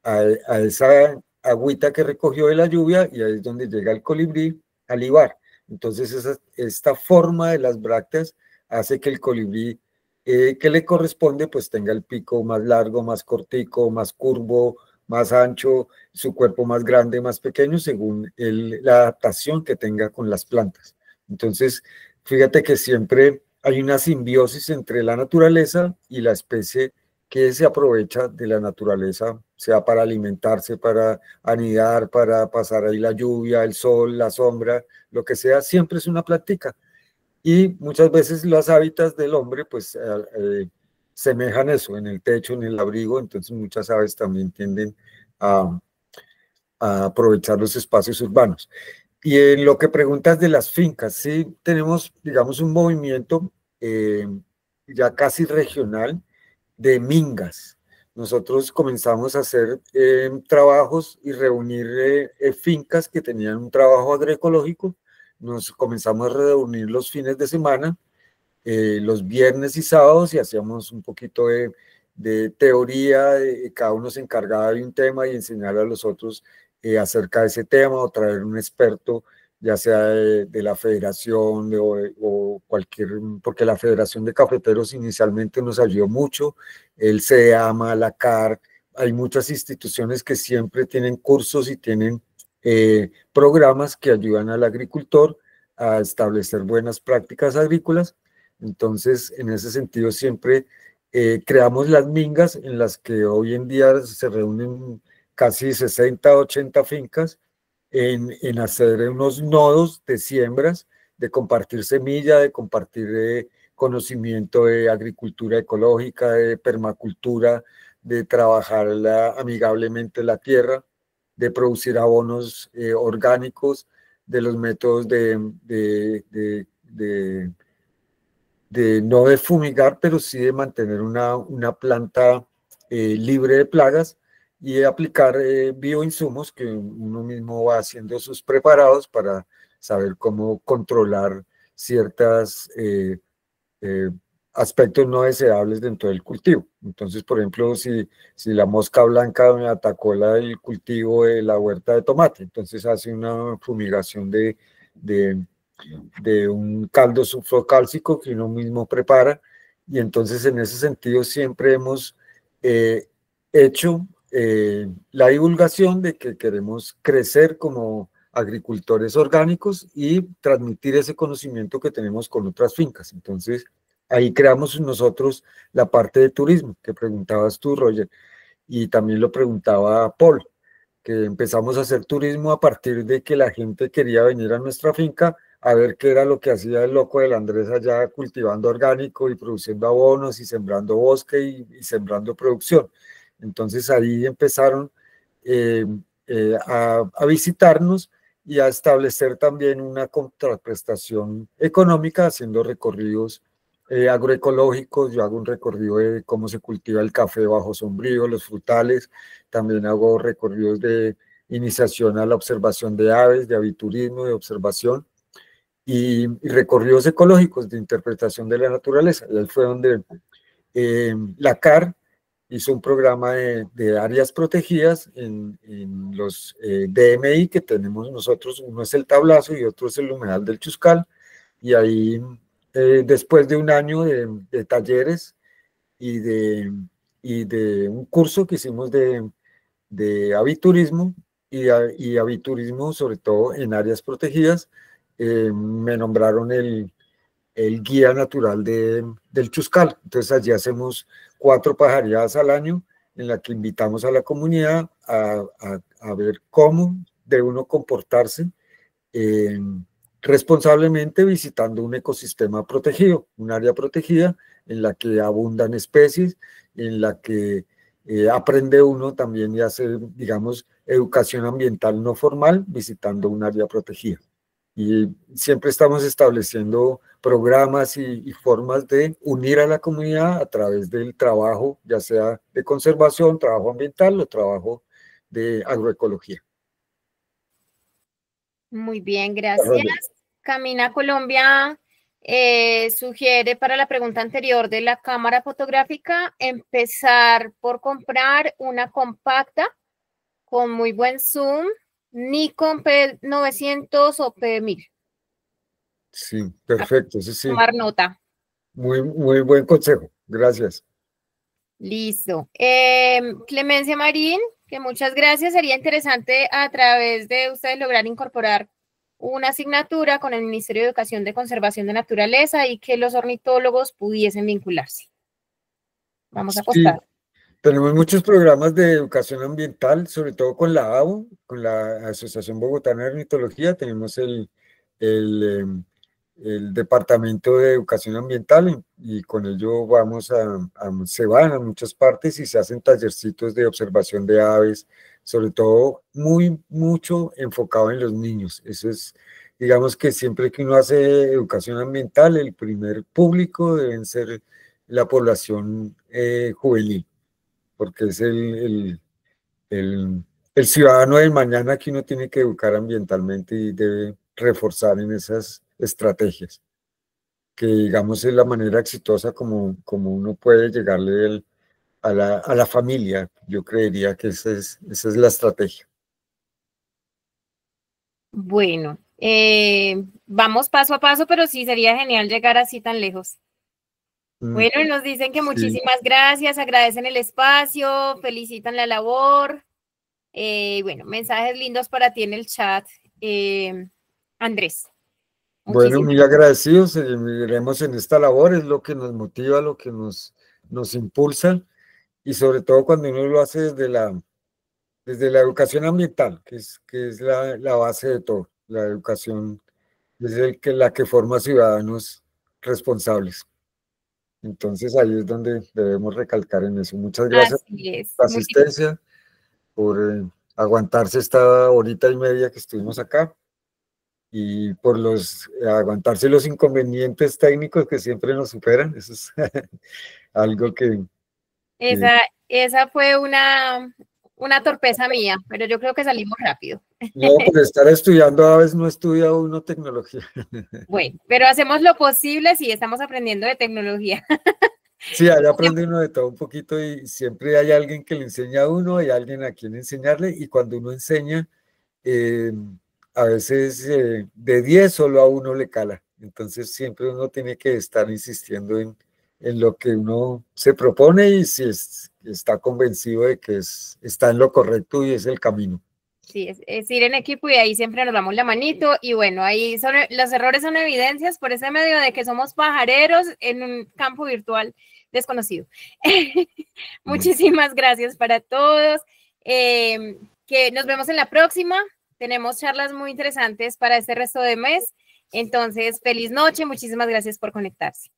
a esa agüita que recogió de la lluvia, y ahí es donde llega el colibrí a libar. Entonces, esta forma de las brácteas hace que el colibrí que le corresponde, pues tenga el pico más largo, más cortico, más curvo, más ancho, su cuerpo más grande, más pequeño, según la adaptación que tenga con las plantas. Entonces, fíjate que siempre hay una simbiosis entre la naturaleza y la especie que se aprovecha de la naturaleza, sea para alimentarse, para anidar, para pasar ahí la lluvia, el sol, la sombra, lo que sea, siempre es una plantica. Y muchas veces los hábitats del hombre, pues, semejan eso, en el techo, en el abrigo, entonces muchas aves también tienden a aprovechar los espacios urbanos. Y en lo que preguntas de las fincas, sí tenemos, digamos, un movimiento ya casi regional de mingas. Nosotros comenzamos a hacer trabajos y reunir fincas que tenían un trabajo agroecológico. Nos comenzamos a reunir los fines de semana, los viernes y sábados, y hacíamos un poquito de teoría, cada uno se encargaba de un tema y enseñar a los otros acerca de ese tema, o traer un experto, ya sea de la federación o cualquier, porque la Federación de Cafeteros inicialmente nos ayudó mucho, el CEAMA, la CAR, hay muchas instituciones que siempre tienen cursos y tienen programas que ayudan al agricultor a establecer buenas prácticas agrícolas. Entonces, en ese sentido, siempre creamos las mingas en las que hoy en día se reúnen casi 60, 80 fincas en hacer unos nodos de siembras, de compartir semilla, de compartir conocimiento de agricultura ecológica, de permacultura, de trabajar amigablemente la tierra, de producir abonos orgánicos, de los métodos no de fumigar, pero sí de mantener una planta libre de plagas y de aplicar bioinsumos que uno mismo va haciendo sus preparados para saber cómo controlar ciertos aspectos no deseables dentro del cultivo. Entonces, por ejemplo, si la mosca blanca me atacó el cultivo de la huerta de tomate, entonces hace una fumigación de un caldo sulfocálcico que uno mismo prepara, y entonces en ese sentido siempre hemos hecho la divulgación de que queremos crecer como agricultores orgánicos y transmitir ese conocimiento que tenemos con otras fincas. Entonces ahí creamos nosotros la parte de turismo que preguntabas tú, Roger, y también lo preguntaba Paul, que empezamos a hacer turismo a partir de que la gente quería venir a nuestra finca a ver qué era lo que hacía el loco del Andrés allá cultivando orgánico y produciendo abonos y sembrando bosque y sembrando producción. Entonces ahí empezaron a visitarnos y a establecer también una contraprestación económica haciendo recorridos agroecológicos. Yo hago un recorrido de cómo se cultiva el café bajo sombrío, los frutales. También hago recorridos de iniciación a la observación de aves, de aviturismo, de observación, y recorridos ecológicos de interpretación de la naturaleza. Y ahí fue donde la CAR hizo un programa de áreas protegidas en los DMI que tenemos nosotros. Uno es el Tablazo y otro es el Humedal del Chuscal. Y ahí, después de un año de talleres y de un curso que hicimos de aviturismo y aviturismo, sobre todo en áreas protegidas, me nombraron el guía natural del Chuscal. Entonces allí hacemos 4 pajareadas al año en la que invitamos a la comunidad a ver cómo debe uno comportarse responsablemente visitando un ecosistema protegido, un área protegida en la que abundan especies, en la que aprende uno también y hace, digamos, educación ambiental no formal visitando un área protegida. Y siempre estamos estableciendo programas y formas de unir a la comunidad a través del trabajo, ya sea de conservación, trabajo ambiental o trabajo de agroecología. Muy bien, gracias. Camina Colombia sugiere para la pregunta anterior de la cámara fotográfica empezar por comprar una compacta con muy buen zoom, Nikon P900 o P1000. Sí, perfecto, eso sí. Tomar nota. Muy buen consejo, gracias. Listo. Clemencia Marín, que muchas gracias. Sería interesante a través de ustedes lograr incorporar una asignatura con el Ministerio de Educación de Conservación de Naturaleza y que los ornitólogos pudiesen vincularse. Vamos a apostar. Sí, tenemos muchos programas de educación ambiental, sobre todo con la ABO, con la Asociación Bogotana de Ornitología. Tenemos el Departamento de Educación Ambiental y con ello se van a muchas partes y se hacen tallercitos de observación de aves, sobre todo mucho enfocado en los niños. Eso es, digamos que siempre que uno hace educación ambiental, el primer público deben ser la población juvenil, porque es el ciudadano del mañana que uno tiene que educar ambientalmente y debe reforzar en esas estrategias, que digamos es la manera exitosa como uno puede llegarle a la familia. Yo creería que esa es la estrategia. Bueno, vamos paso a paso, pero sí sería genial llegar así tan lejos. Bueno, nos dicen que muchísimas gracias, agradecen el espacio, felicitan la labor. Bueno, mensajes lindos para ti en el chat, Andrés. Bueno, Muchísimas muy agradecidos, seguiremos en esta labor, es lo que nos motiva, lo que nos impulsa, y sobre todo cuando uno lo hace desde la educación ambiental, que es la base de todo. La educación es la que forma ciudadanos responsables. Entonces ahí es donde debemos recalcar en eso. Muchas gracias Así es. por la asistencia, por aguantarse esta horita y media que estuvimos acá y por aguantarse los inconvenientes técnicos que siempre nos superan. Eso es algo que Esa fue una torpeza mía, pero yo creo que salimos rápido. no, por estar estudiando a veces no estudia uno tecnología. Bueno, pero hacemos lo posible si estamos aprendiendo de tecnología. Sí, ahí aprende uno de todo un poquito y siempre hay alguien que le enseña a uno, hay alguien a quien enseñarle, y cuando uno enseña, eh, a veces de 10 solo a uno le cala. Entonces siempre uno tiene que estar insistiendo en lo que uno se propone y si está convencido de que está en lo correcto y es el camino. Sí, es ir en equipo y ahí siempre nos damos la manito y bueno, ahí los errores son evidencias por ese medio de que somos pajareros en un campo virtual desconocido. Muchísimas gracias para todos, que nos vemos en la próxima, tenemos charlas muy interesantes para este resto de mes, entonces feliz noche, muchísimas gracias por conectarse.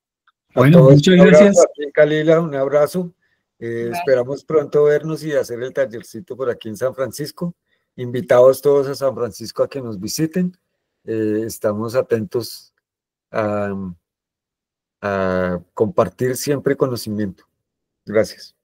Bueno, muchas gracias. A ti, Kalila, un abrazo. Esperamos pronto vernos y hacer el tallercito por aquí en San Francisco. Invitados todos a San Francisco a que nos visiten. Estamos atentos a compartir siempre conocimiento. Gracias.